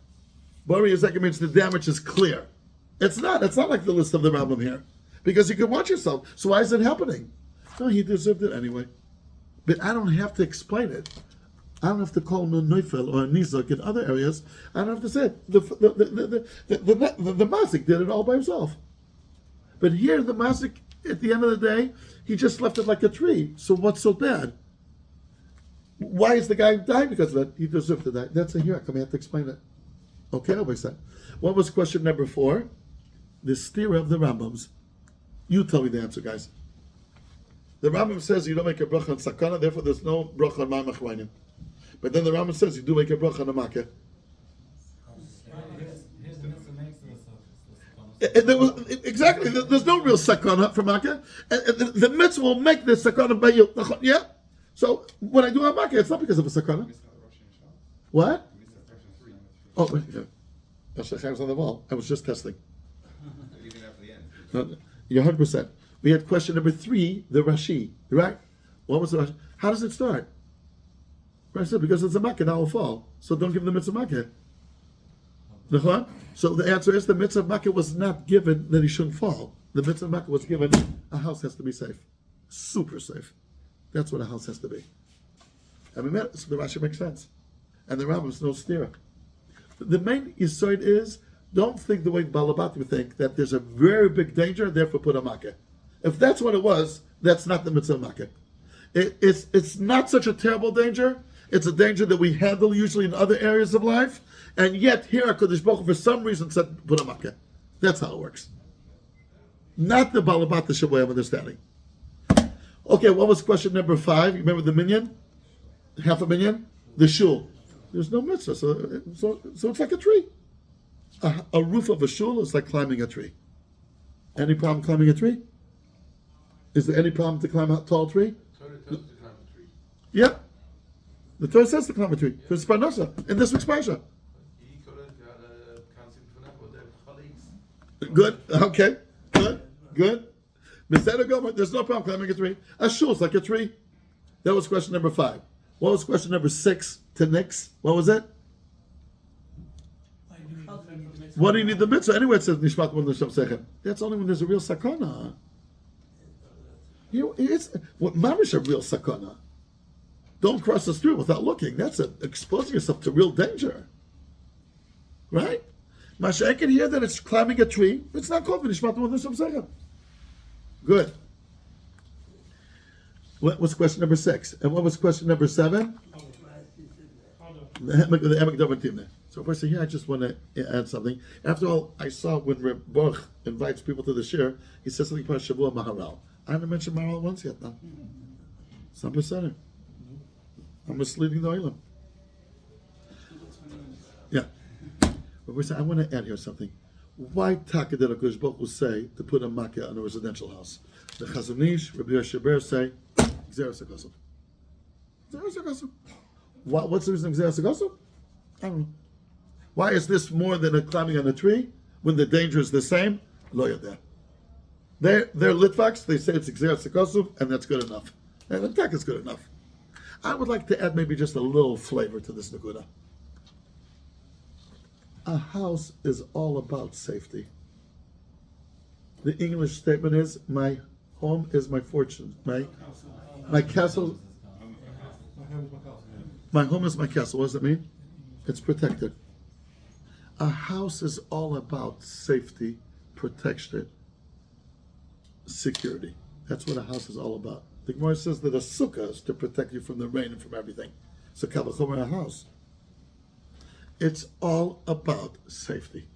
Bari hezeka means the damage is clear. It's not. It's not like the list of the Rambam here, because you can watch yourself. So why is it happening? No, he deserved it anyway. But I don't have to explain it. I don't have to call him a neufel or a nizak in other areas. I don't have to say it. The mazik did it all by himself. But here, the mazik, at the end of the day, he just left it like a tree. So what's so bad? Why is the guy dying because of that? He deserved to die. That's a here. I have to explain it. Okay, I'll that. What was question number 4? The steer of the Rambams. You tell me the answer, guys. The Rambam says you don't make a bracha on sakana, therefore there's no bracha on ma'am achronim. But then the Rambam says you do make a bracha on a makeh. Exactly. There's no real sakana for makeh. And the mitzvah will make the sakana by you. Yeah? So when I do a makeh, it's not because of a sakana. What? Oh, yeah. That's on the wall. I was just testing. No, you're 100%. We had question number 3, the Rashi. Right? What was the Rashi? How does it start? Rashi said, because it's a makeh, now it will fall. So don't give the mitzvah makeh. So the answer is the mitzvah makeh was not given that he shouldn't fall. The mitzvah makeh was given a house has to be safe. Super safe. That's what a house has to be. I mean, so the Rashi makes sense. And the Rambam's no stira. The main insight is, don't think the way Balabat would think, that there's a very big danger, therefore put a makeh. If that's what it was, that's not the mitzvah makeh. It's not such a terrible danger. It's a danger that we handle usually in other areas of life, and yet here HaKadosh Baruch Hu for some reason said put a makeh. That's how it works. Not the Balabat the way of understanding. Okay, what was question number 5? You remember the minyan? Half a minyan? The shul. There's no mitzvah, so it's like a tree. A roof of a shul is like climbing a tree. Any problem climbing a tree? Is there any problem to climb a tall tree? Torah tells you to climb a tree. Yeah. The Torah says to climb a tree. There's parnasa in this week's parsha. Good. Okay. Good. There's no problem climbing a tree. A shul is like a tree. That was question number 5. What was question number 6 to Nix? What was it? What do you need the mitzvah? Anyway, it says Nishmat Mon Nisham Sechem. That's only when there's a real sakana. It's what mamish a real sakana. Don't cross the street without looking. That's exposing yourself to real danger. Right? Masha, I can hear that it's climbing a tree. It's not called Nishmat Mon Nisham Sechem. Good. What was question number 6? And what was question number 7? The Emek Davar Timneh. So a person here, I just want to add something. After all, I saw when Reb Baruch invites people to the shir, he says something about Shavua Maharal. I haven't mentioned Maharal once yet, no. It's not percent. I'm misleading the Olam. Yeah. But we're saying, I want to add here something. Why Taka did HaKadosh Baruch Hu say to put a makkah on a residential house? The Chazon Ish, Rabbi Yosher say, Gzeras HaKosov. Gzeras HaKosov. What's the reason of Gzeras HaKosov? I don't know. Why is this more than a climbing on a tree when the danger is the same? Lo yodeh. They're Litvaks, they say it's Gzeras HaKosov, and that's good enough. And the Taka is good enough. I would like to add maybe just a little flavor to this Nakuda. A house is all about safety. The English statement is, my home is my fortune. My castle. My home is my castle. What does it mean? It's protected. A house is all about safety, protection, security. That's what a house is all about. The Gemara says that a sukkah is to protect you from the rain and from everything. So kavachomer a house. It's all about safety,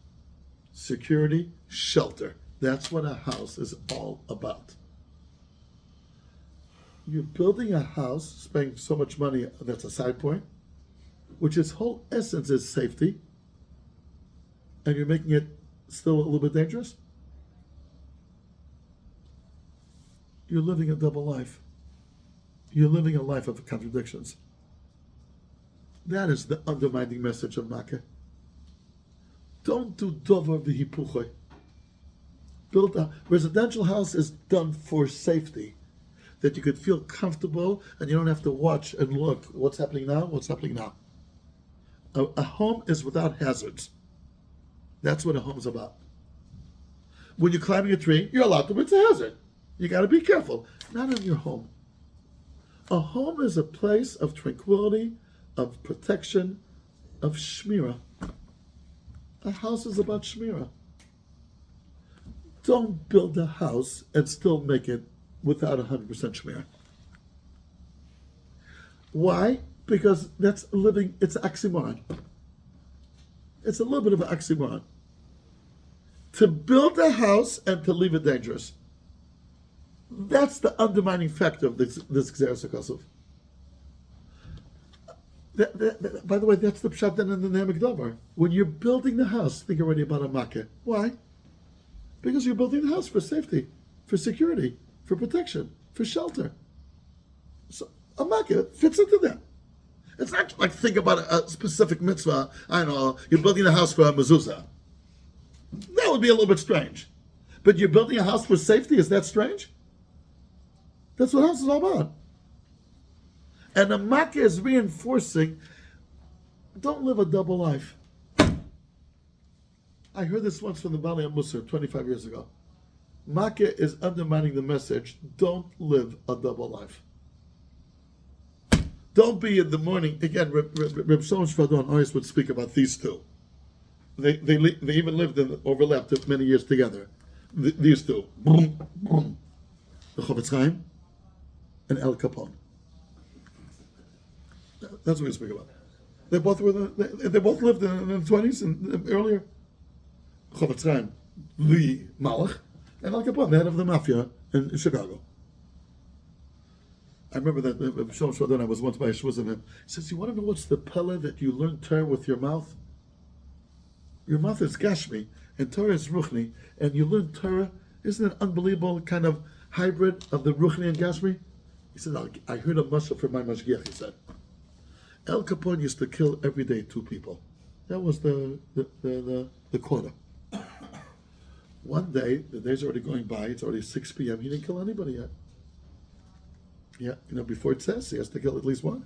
security, shelter. That's what a house is all about. You're building a house, spending so much money, that's a side point, which its whole essence is safety, and you're making it still a little bit dangerous. You're living a double life. You're living a life of contradictions. That is the undermining message of Makkah. Don't do dover v'hipuchoi. Build a residential house is done for safety, that you could feel comfortable and you don't have to watch and look what's happening now, what's happening now. A home is without hazards. That's what a home is about. When you're climbing a tree, you're allowed to, but it's a hazard. You got to be careful. Not in your home. A home is a place of tranquility, of protection, of shmira. A house is about shmira. Don't build a house and still make it without 100% shmira. Why? Because that's living, it's oxymoron. It's a little bit of an oxymoron. To build a house and to leave it dangerous. That's the undermining factor of this Gzeras HaKosov. By the way, that's the pshat in the Ne'emek Davar. When you're building the house, think already about a makkah. Why? Because you're building the house for safety, for security, for protection, for shelter. So a makkah fits into that. It's not like think about a specific mitzvah. I don't know, you're building a house for a mezuzah. That would be a little bit strange. But you're building a house for safety, is that strange? That's what house is all about. And the makkah is reinforcing, don't live a double life. I heard this once from the Bali Musar 25 years ago. Makkah is undermining the message, don't live a double life. Don't be in the morning, again, Reb Shlomo Shvadon always would speak about these two. They even lived and overlapped many years together. These two. The Chofetz Chaim and El Capone. That's what we speak about. They both lived in the 20s and earlier. Chofetz Chaim, the Malach, and Al Capone, the head of the mafia in Chicago. I remember that Shlomo Shvadon, I was once by a shvuz of him. He says, "You want to know what's the pella that you learn Torah with your mouth? Your mouth is Gashmi, and Torah is Ruchni, and you learn Torah. Isn't it an unbelievable kind of hybrid of the Ruchni and Gashmi?" He said, "I heard a mashal from my mashgiach." He said, El Capone used to kill every day 2 people. That was the quota. One day, the day's already going by, it's already 6 p.m., he didn't kill anybody yet. Yeah, before it says he has to kill at least one.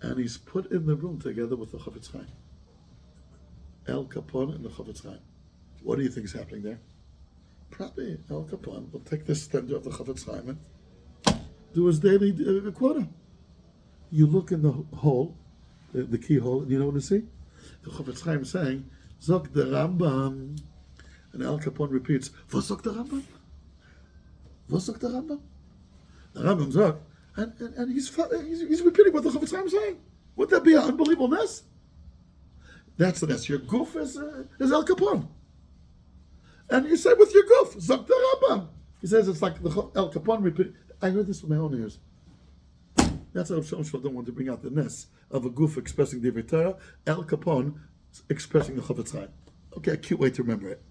And he's put in the room together with the Chofetz Chaim. El Capone and the Chofetz Chaim. What do you think is happening there? Probably El Capone will take this tender of the Chofetz Chaim and do his daily quota. You look in the hole, the keyhole, and you know what you see? The Chofetz Chaim saying, Zok the Rambam. And El Capone repeats, Was zok the Rambam? Was zok the Rambam? The Rambam zok. And he's repeating what the Chofetz Chaim is saying. Would that be an unbelievable mess? That's the nest. Your goof is El Capone. And you say with your goof, Zok the Rambam. He says it's like the El Capone repeat. I heard this with my own ears. That's how Shlomo don't want to bring out the nest of a goof expressing the Torah, El Capone expressing the Chofetz Chaim. Okay, a cute way to remember it.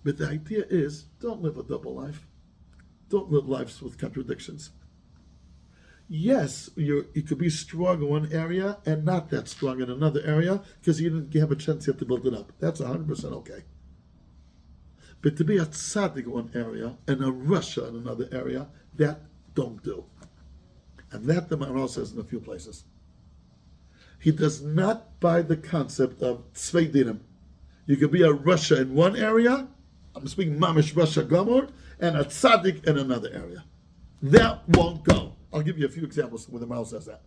But the idea is, don't live a double life. Don't live lives with contradictions. Yes, you could be strong in one area and not that strong in another area because you didn't have a chance yet to build it up. That's 100% okay. But to be a tzaddik in one area and a rasha in another area, that don't do. And that the Maharal says in a few places. He does not buy the concept of tzvei dinim. You could be a rasha in one area, I'm speaking mamish rasha gamor, and a tzaddik in another area. That won't go. I'll give you a few examples where the Maharal says that.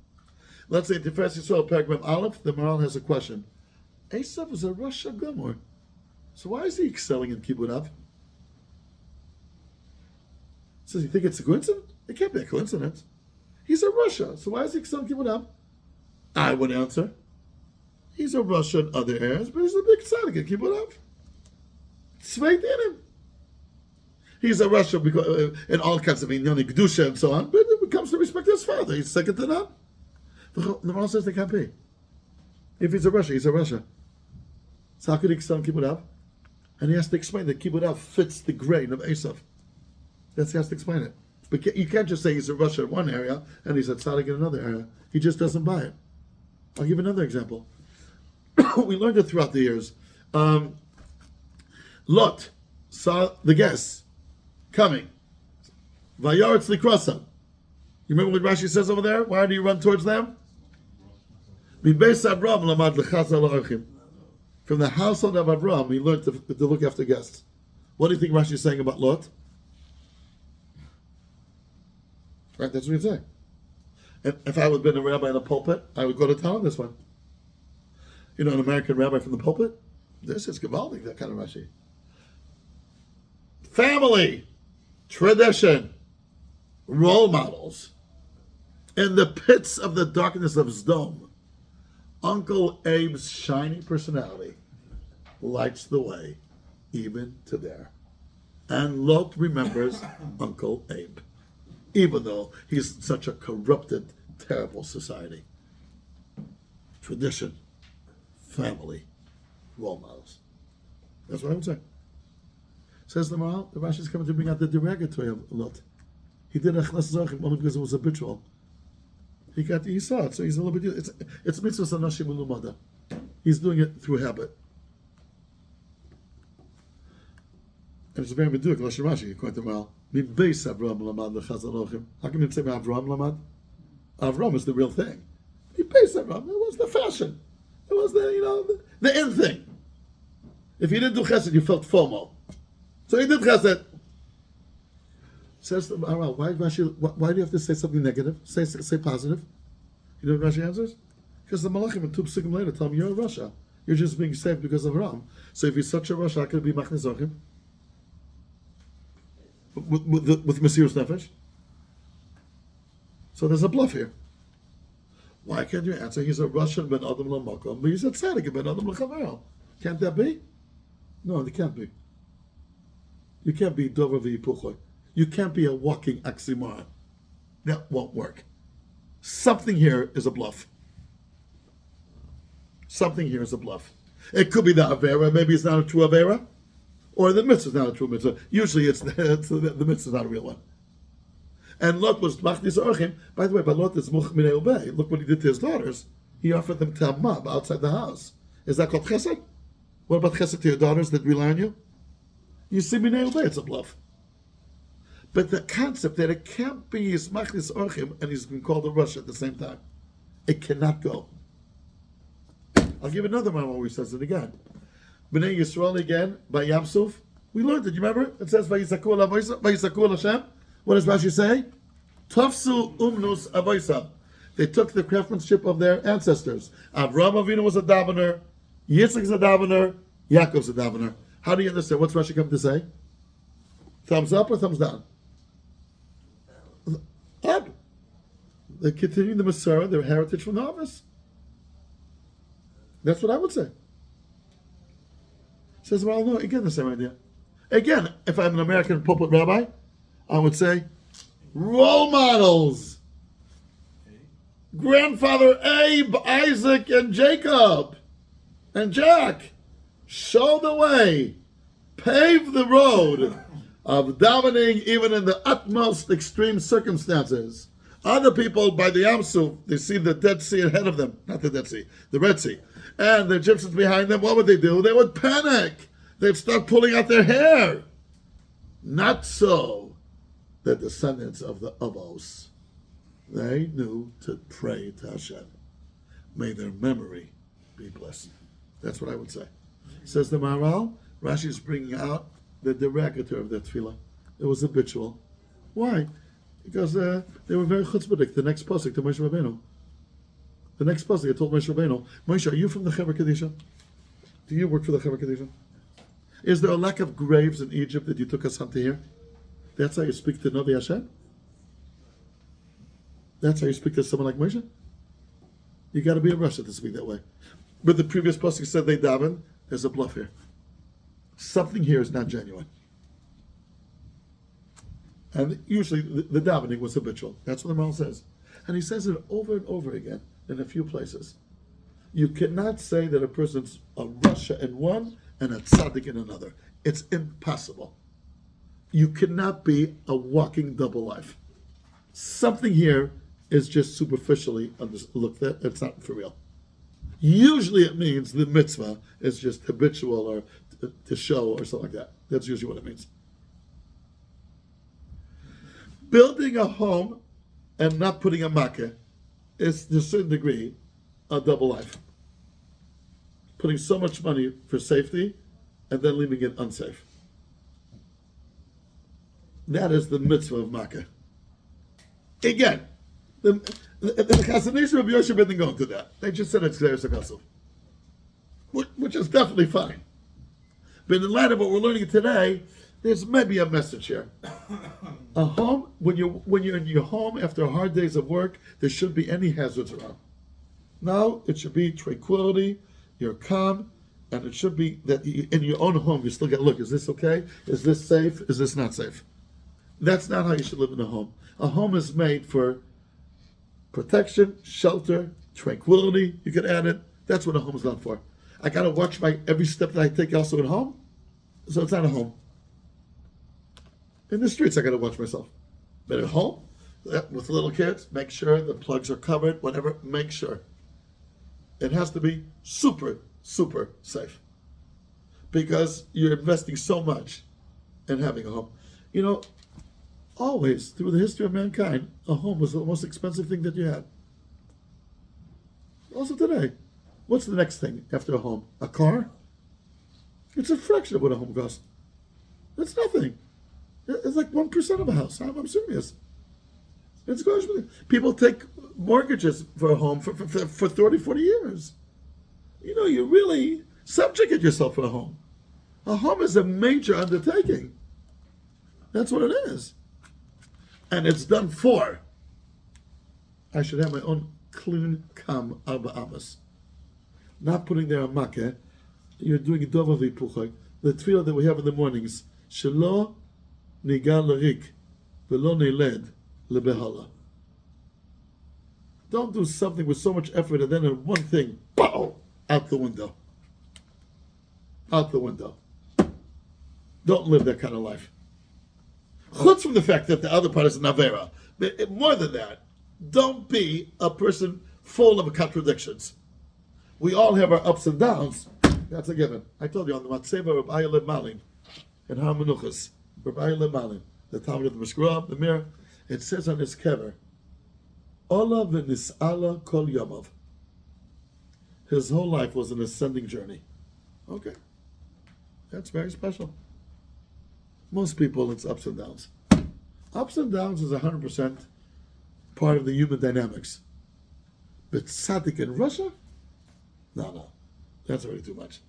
Let's say in Tiferet Yisrael, Paragraph Aleph, the Maharal has a question. Esav is a rasha gamor. So why is he excelling in Kibbutz Av? Says, you think it's a coincidence? It can't be a coincidence. He's a rasha. So why is he excelling in Kibbutz Av? I would answer. He's a rasha in other areas, but he's a big tzaddik in Kibbutz Av. Tzvei dinim. He's a rasha because in all kinds of inyoni kedusha and so on, but when it comes to respect his father, he's second to none. The Maharal says they can't be. If he's a rasha, he's a rasha. So how could he excel in Kibbutz Av? And he has to explain that Kibbutz Av fits the grain of Esav. That's he has to explain it. But you can't just say he's a rasha in one area and he's a tzaddik in another area. He just doesn't buy it. I'll give another example. We learned it throughout the years. Lot saw the guests coming. Vayaretz likrasam. You remember what Rashi says over there? Why do you run towards them? From the household of Avram, we learned to look after guests. What do you think Rashi is saying about Lot? Right, that's what he'd say. And if I would have been a rabbi in a pulpit, I would go to town on this one. You know, an American rabbi from the pulpit? This is Gavaldic, that kind of Rashi. Family, tradition, role models. In the pits of the darkness of Sdom, Uncle Abe's shiny personality lights the way, even to there. And Lot remembers Uncle Abe, even though he's such a corrupted, terrible society. Tradition, family, role models. That's what I would say. Says the Maharal, the Rashi is coming to bring out the derogatory of Lot. He did a chnas zachim only because it was habitual. He saw it, so he's a little bit. It's mitzvah sanashim ulumada. He's doing it through habit. And it's very meduk, Lashon Rashi, according to Maharal. Mi beis Avram lamad lechazal ochim. How can you say Avram lamad? Avram is the real thing. Mi beis Avram. It was the fashion. It was the in thing. If you didn't do chesed, you felt FOMO. So he did chesed. Says the Maharal, why do you have to say something negative? Say positive. You know what Rashi answers? Because the Malachim and two psukim later tell him you're a rasha. You're just being saved because of Ram. So if he's such a rasha, how could it be machnes zochim? With Mesirus Nefesh? So there's a bluff here. Why can't you answer he's a Russian ben Adam l'makom, but he's a tzaddik ben Adam l'chavero? Can't that be? No, it can't be. You can't be dover v'yipuchoy. You can't be a walking oxymoron. That won't work. Something here is a bluff. Something here is a bluff. It could be the Avera, maybe it's not a true Avera, or the mitzvah is not a true mitzvah. Usually the mitzvah is not a real one. And Lot was machnis orchim. By the way, but Lot is much minei ubei. Look what he did to his daughters. He offered them tamab outside the house. Is that called chesed? What about chesed to your daughters that rely on you? You see minei ubei, it's a bluff. But the concept that it can't be his machnis orchim and he's been called a Russia at the same time, it cannot go. I'll give another one where he says it again. Bnei Yisrael again by Yamsuf. We learned it. You remember? It says Vayisaku Hashem. What does Rashi say? Tafsu umnus avoisa. They took the craftsmanship of their ancestors. Avraham Avinu was a davener. Yitzchak is a davener. Yaakov's a davener. How do you understand? What's Rashi come to say? Thumbs up or thumbs down? Up. They're continuing the Masorah, their heritage from the office. That's what I would say. Says, well, no, again, the same idea. Again, if I'm an American pulpit rabbi, I would say, role models. Grandfather Abe, Isaac, and Jacob, and Jack, show the way, pave the road of davening even in the utmost extreme circumstances. Other people by the Yam Suf, they see the Dead Sea ahead of them, not the Dead Sea, the Red Sea, and the Egyptians behind them. What would they do? They would panic. They'd start pulling out their hair. Not so the descendants of the Avos. They knew to pray to Hashem. May their memory be blessed. That's what I would say. Says the Maharal, Rashi is bringing out the derogator of that tefillah. It was habitual. Why? Because they were very chutzpahdik. The next pasuk to Moshe Rabbeinu. The next pasuk, I told Moshe Rabbeinu, Moshe, are you from the Chevra Kadisha? Do you work for the Chevra Kadisha? Is there a lack of graves in Egypt that you took us hunting here? That's how you speak to Navi Hashem? That's how you speak to someone like Moshe? You got to be a Russia to speak that way. But the previous pasuk said they daven. There's a bluff here. Something here is not genuine. And usually the davening was habitual. That's what the Maharal says. And he says it over and over again in a few places. You cannot say that a person's a Russia in one and a tzaddik in another. It's impossible. You cannot be a walking double life. Something here is just superficially looked at. It's not for real. Usually it means the mitzvah is just habitual or to show or something like that. That's usually what it means. Building a home and not putting a makkah is, to a certain degree, a double life. Putting so much money for safety and then leaving it unsafe. That is the mitzvah of makkah. Again, the Chassidim of Yosef didn't go into that. They just said it's Xeris HaKasov, which is definitely fine. But in light of what we're learning today, there's maybe a message here. A home, when you're in your home after hard days of work, there shouldn't be any hazards around. No, it should be tranquility, you're calm, and it should be that in your own home you still get, look, is this okay? Is this safe? Is this not safe? That's not how you should live in a home. A home is made for protection, shelter, tranquility. You can add it. That's what a home is done for. I got to watch every step that I take also at home, so it's not a home. In the streets, I got to watch myself. But at home, with little kids, make sure the plugs are covered, whatever, make sure. It has to be super, super safe. Because you're investing so much in having a home. You know, always, through the history of mankind, a home was the most expensive thing that you had. Also today. What's the next thing after a home? A car? It's a fraction of what a home costs. That's nothing. It's like 1% of a house. I'm serious. It's gosh. People take mortgages for a home for 30, 40 years. You know, you really subjugate yourself for a home. A home is a major undertaking. That's what it is. And it's done for. I should have my own clean, calm Abba Amas. Not putting there a makkah. You're doing a dova v'puchak. The tefillah that we have in the mornings. Shelo nigal larik v'lo niled lebehala. Don't do something with so much effort and then in one thing, pow, out the window. Out the window. Don't live that kind of life. Chutz from the fact that the other part is an avera. But more than that, don't be a person full of contradictions. We all have our ups and downs. That's a given. I told you on the Matzeva of Ayalev Malin in Har Menuchas, Ayalev Malin, the Talmud of the Mishgrab, the Mir, it says on his kever, Ola v'nis'ala kol yomav. His whole life was an ascending journey. Okay. That's very special. Most people, it's ups and downs. Ups and downs is 100% part of the human dynamics. But tzaddik in Russia? No. That's already too much.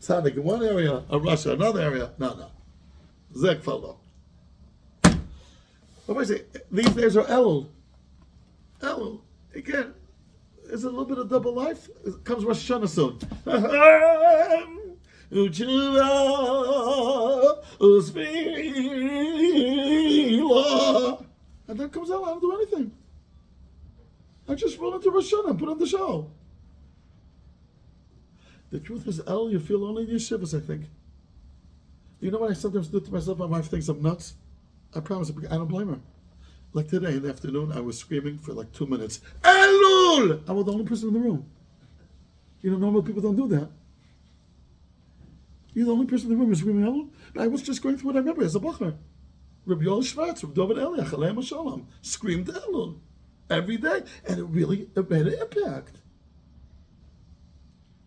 Tzaddik in one area, a Russia, another area? No. Zeg Faldo. What do I say? These days are Ellul. Ellul. Again, is a little bit of double life. It comes Rosh Hashanah soon. And then comes out, I don't do anything. I just roll into Rosh Hashanah and put on the show. The truth is, El, you feel only in your shivers, I think. You know what I sometimes do to myself? My wife thinks I'm nuts. I promise, I don't blame her. Like today in the afternoon, I was screaming for like 2 minutes, Ellul! I was the only person in the room. You know, normal people don't do that. You're the only person in the room who's screaming Ellul. I was just going through what I remember as a Bachar. Rabbi Yoel Schwartz, Rabbi David Eliach, Aleim Shalom, screamed Ellul every day. And it made an impact.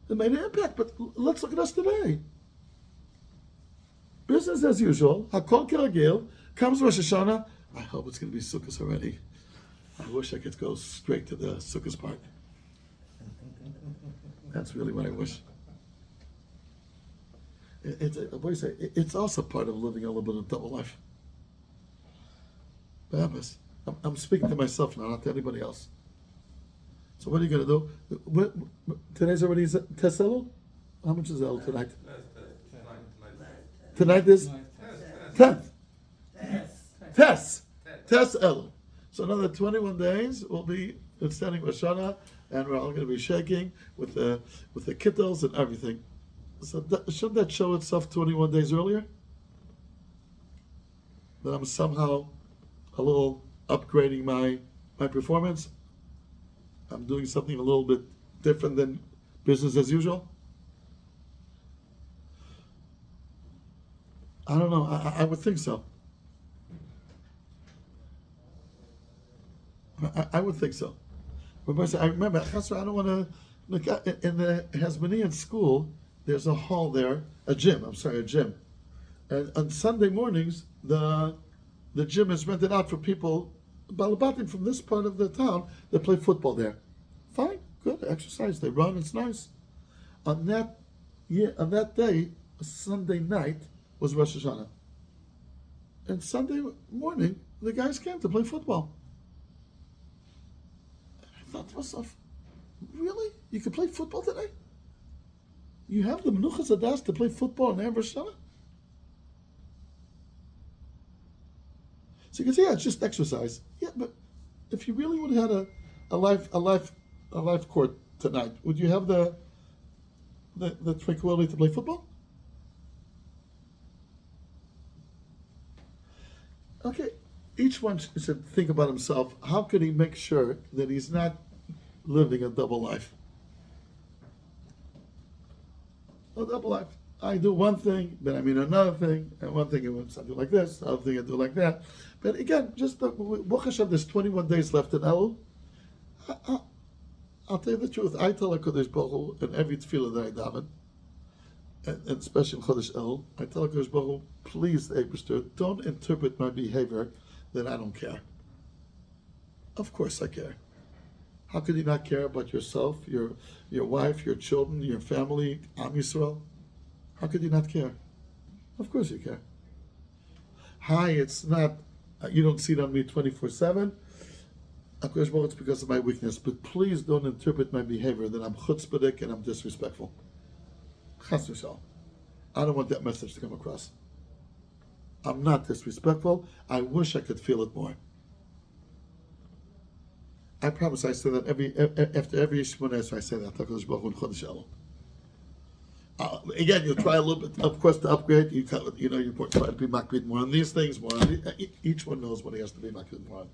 It made an impact, but let's look at us today. Business as usual. Hakol Keragil. Comes Rosh Hashanah. I hope it's going to be Sukkot already. I wish I could go straight to the Sukkot part. That's really what I wish. It's also part of living a little bit of double life. Babas. I'm speaking to myself now, not to anybody else. So what are you going to do? Today's already Tes Ellul? How much is Ellul tonight? Tonight is 10th. Tes Ellul. So another 21 days we'll be extending Rosh Hashanah, and we're all going to be shaking with the kittles and everything. So shouldn't that show itself 21 days earlier? That I'm somehow a little upgrading my performance. I'm doing something a little bit different than business as usual. I don't know. I would think so. I would think so. But I remember, I don't want to look at in the Hasmonean school. There's a hall there, a gym. And on Sunday mornings, the gym is rented out for people, Balabatim from this part of the town, that play football there. Fine, good exercise. They run. It's nice. On that day, Sunday night was Rosh Hashanah, and Sunday morning the guys came to play football. I thought to myself, really? You can play football today? You have the Menuchas Adas to play football on Erev Rosh Hashanah? So you can say, yeah, it's just exercise. Yeah, but if you really would have had a life court tonight, would you have the tranquility to play football? Okay, each one should think about himself. How can he make sure that he's not living a double life? A double life. I do one thing, then I mean another thing, and one thing I do like this, another thing I do like that. But again, just Baruch Hashem, there's 21 days left in Ellul. I'll tell you the truth. I tell HaKadosh Baruch Hu in every tefillah that I daven, and especially in Chodesh Ellul, I tell HaKadosh Baruch Hu, please, Eibishter, don't interpret my behavior that I don't care. Of course I care. How could you not care about yourself, your wife, your children, your family, Am Yisrael? How could you not care? Of course you care. Hi, it's not, you don't see it on me 24/7. HaKadosh Baruch Hu, it's because of my weakness, but please don't interpret my behavior that I'm chutzpahdik and I'm disrespectful. Chas v'shal. I don't want that message to come across. I'm not disrespectful. I wish I could feel it more. I promise I say that after every Shemona Esrei I say that. HaKadosh Baruch Hu in Chodesh Ellul. Again, you'll try a little bit, of course, to upgrade. You try to be makbid more on these things, more on each one knows what he has to be makbid more on.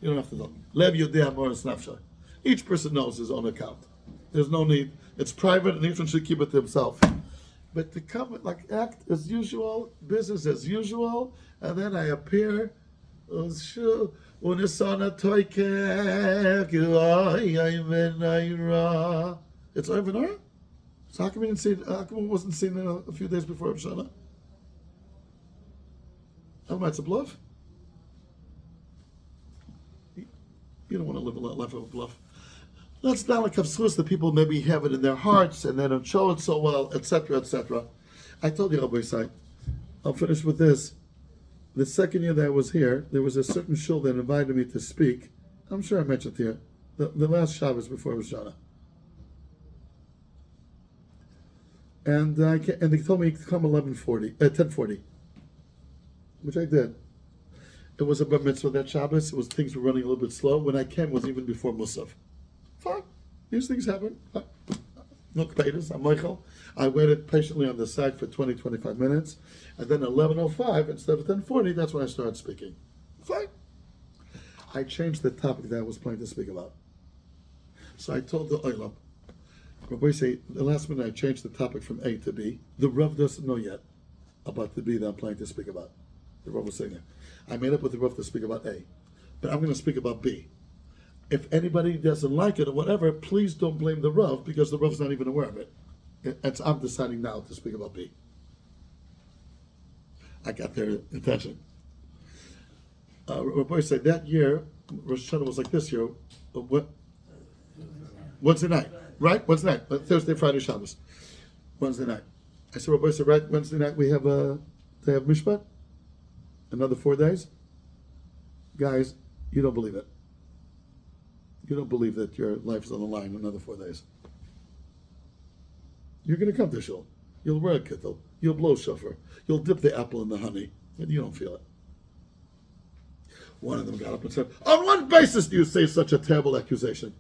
You don't have to know. Lev Yodea Moras Nafsha. Each person knows his own account. There's no need. It's private, and each one should keep it to himself. But to come act as usual, business as usual, and then I appear. It's over now? So how come we didn't see it? How come it wasn't seen a few days before Rosh Hashanah? Oh, it's a bluff? You don't want to live a life of a bluff. That's not like Kavschus, that people maybe have it in their hearts and they don't show it so well, etc., etc. I told you, Rabbi Yisai, I'll finish with this. The second year that I was here, there was a certain shul that invited me to speak. I'm sure I mentioned it here. the last Shabbos before Rosh Hashanah. And they told me to come 10:40, which I did. It was a bar mitzvah that Shabbos. It was things were running a little bit slow. When I came, it was even before Musaf. Fine, these things happen. No potatoes. I'm Michael. I waited patiently on the side for 20-25 minutes, and then 11:05 instead of 10:40. That's when I started speaking. Fine. I changed the topic that I was planning to speak about. So I told the Ellul, Rabbi say, the last minute I changed the topic from A to B. The Rav doesn't know yet about the B that I'm planning to speak about. The Rav was saying that. I made up with the Rav to speak about A, but I'm going to speak about B. If anybody doesn't like it or whatever, please don't blame the Rav because the Rav's not even aware of it. I'm deciding now to speak about B. I got their attention. Rabbi said that year, Rosh Hashanah was like this year. Wednesday night, right? Wednesday night, Thursday, Friday, Shabbos. Wednesday night. I said, Rabbi said, right? Wednesday night we have Mishpat. Another 4 days. Guys, you don't believe it. You don't believe that your life is on the line in another 4 days. You're going to come to shul. You'll wear a kittel. You'll blow shofar. You'll dip the apple in the honey, and you don't feel it. One of them got up and said, on what basis do you say such a terrible accusation?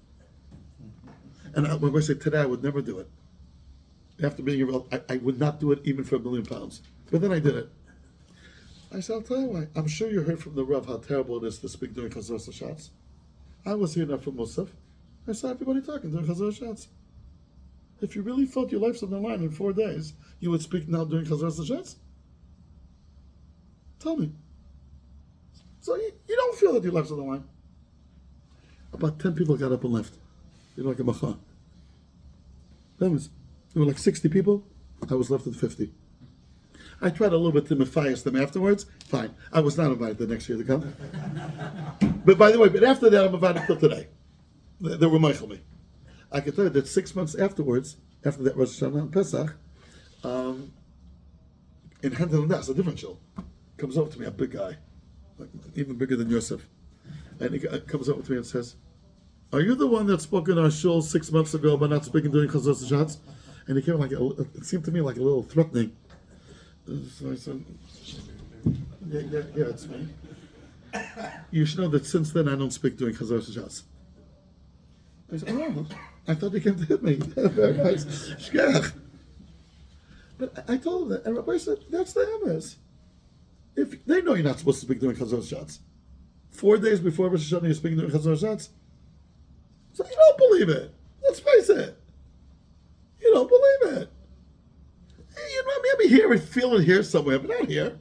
And when I say today, I would never do it. After being a real, I would not do it even for £1 million. But then I did it. I said, I'll tell you why. I'm sure you heard from the Rav how terrible it is to speak during Chazar Hashatz. I was here now for Musaf. I saw everybody talking during Chazar Hashatz. If you really felt your life's on the line in 4 days, you would speak now during Chazar Hashatz? Tell me. So you don't feel that your life's on the line. About 10 people got up and left. You're like a macha. There were like 60 people. I was left with 50. I tried a little bit to Matthias them afterwards. Fine. I was not invited the next year to come. But by the way, after that, I'm invited till today. They were Michael me. I can tell you that 6 months afterwards, after that Rosh Hashanah and Pesach, in Handel Das, a different shul, comes over to me, a big guy, like even bigger than Yosef. And he comes over to me and says, are you the one that spoke in our shul 6 months ago about not speaking during Chazar Hashatz? And he came like, it seemed to me like a little threatening. So I said, yeah, it's me. You should know that since then I don't speak during Chazar Hashatz. I said, oh, I thought you came to hit me. Very nice. Shkach. But I told him that, and Rabbi said, that's the emes. If they know you're not supposed to speak during Chazar Hashatz, 4 days before Rosh Hashanah you're speaking during Chazar Hashatz, so you don't believe it. Let's face it. You don't believe it. You know, maybe hear it, feel it here somewhere, but not here.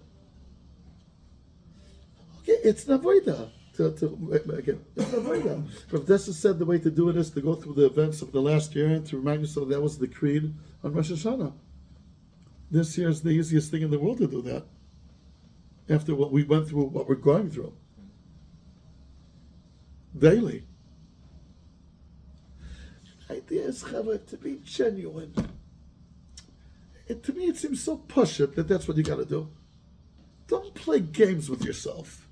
Okay, it's an avoida. Again, it's an avoida. Rav Dessa said the way to do it is to go through the events of the last year and to remind yourself that was the creed on Rosh Hashanah. This year is the easiest thing in the world to do that. After what we went through, what we're going through. Daily. The idea is, Chava, to be genuine. To me, it seems so push-it that that's what you got to do. Don't play games with yourself.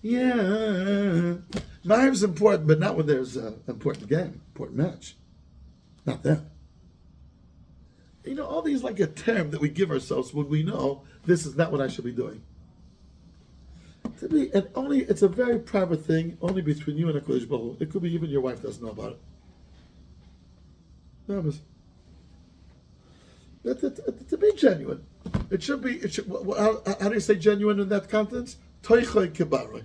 Yeah, knives important, but not when there's an important game, important match. Not then. You know, all these like a term that we give ourselves when we know this is not what I should be doing. To me, and only it's a very private thing, only between you and HaKadosh Baruch Hu. It could be even your wife doesn't know about it. To be genuine, it should be. How do you say genuine in that context? Toichoy kibaroi.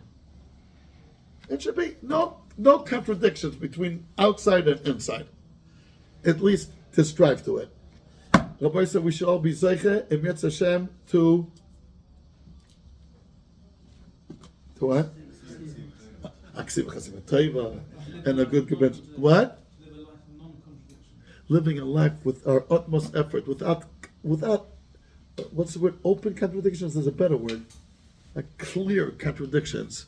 It should be no contradictions between outside and inside. At least to strive to it. Rabbi said we should all be zeiche in Yetz Hashem to what? Aksiv Chasim Teiva and a good convention. What? Living a life with our utmost effort, without what's the word? Open contradictions is a better word. Like clear contradictions.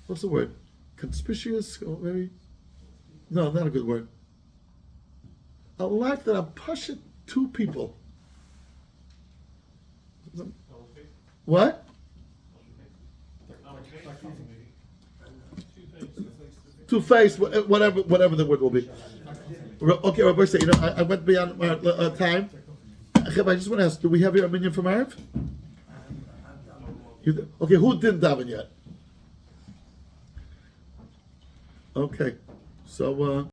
What's the word? Conspicuous? Or maybe? No, not a good word. A life that I'm pushing two people. What? two-faced, whatever the word will be. Okay, Rabbi say, I went beyond my time. I just want to ask, do we have here a minion from Arif? Okay, who didn't daven yet? Okay, so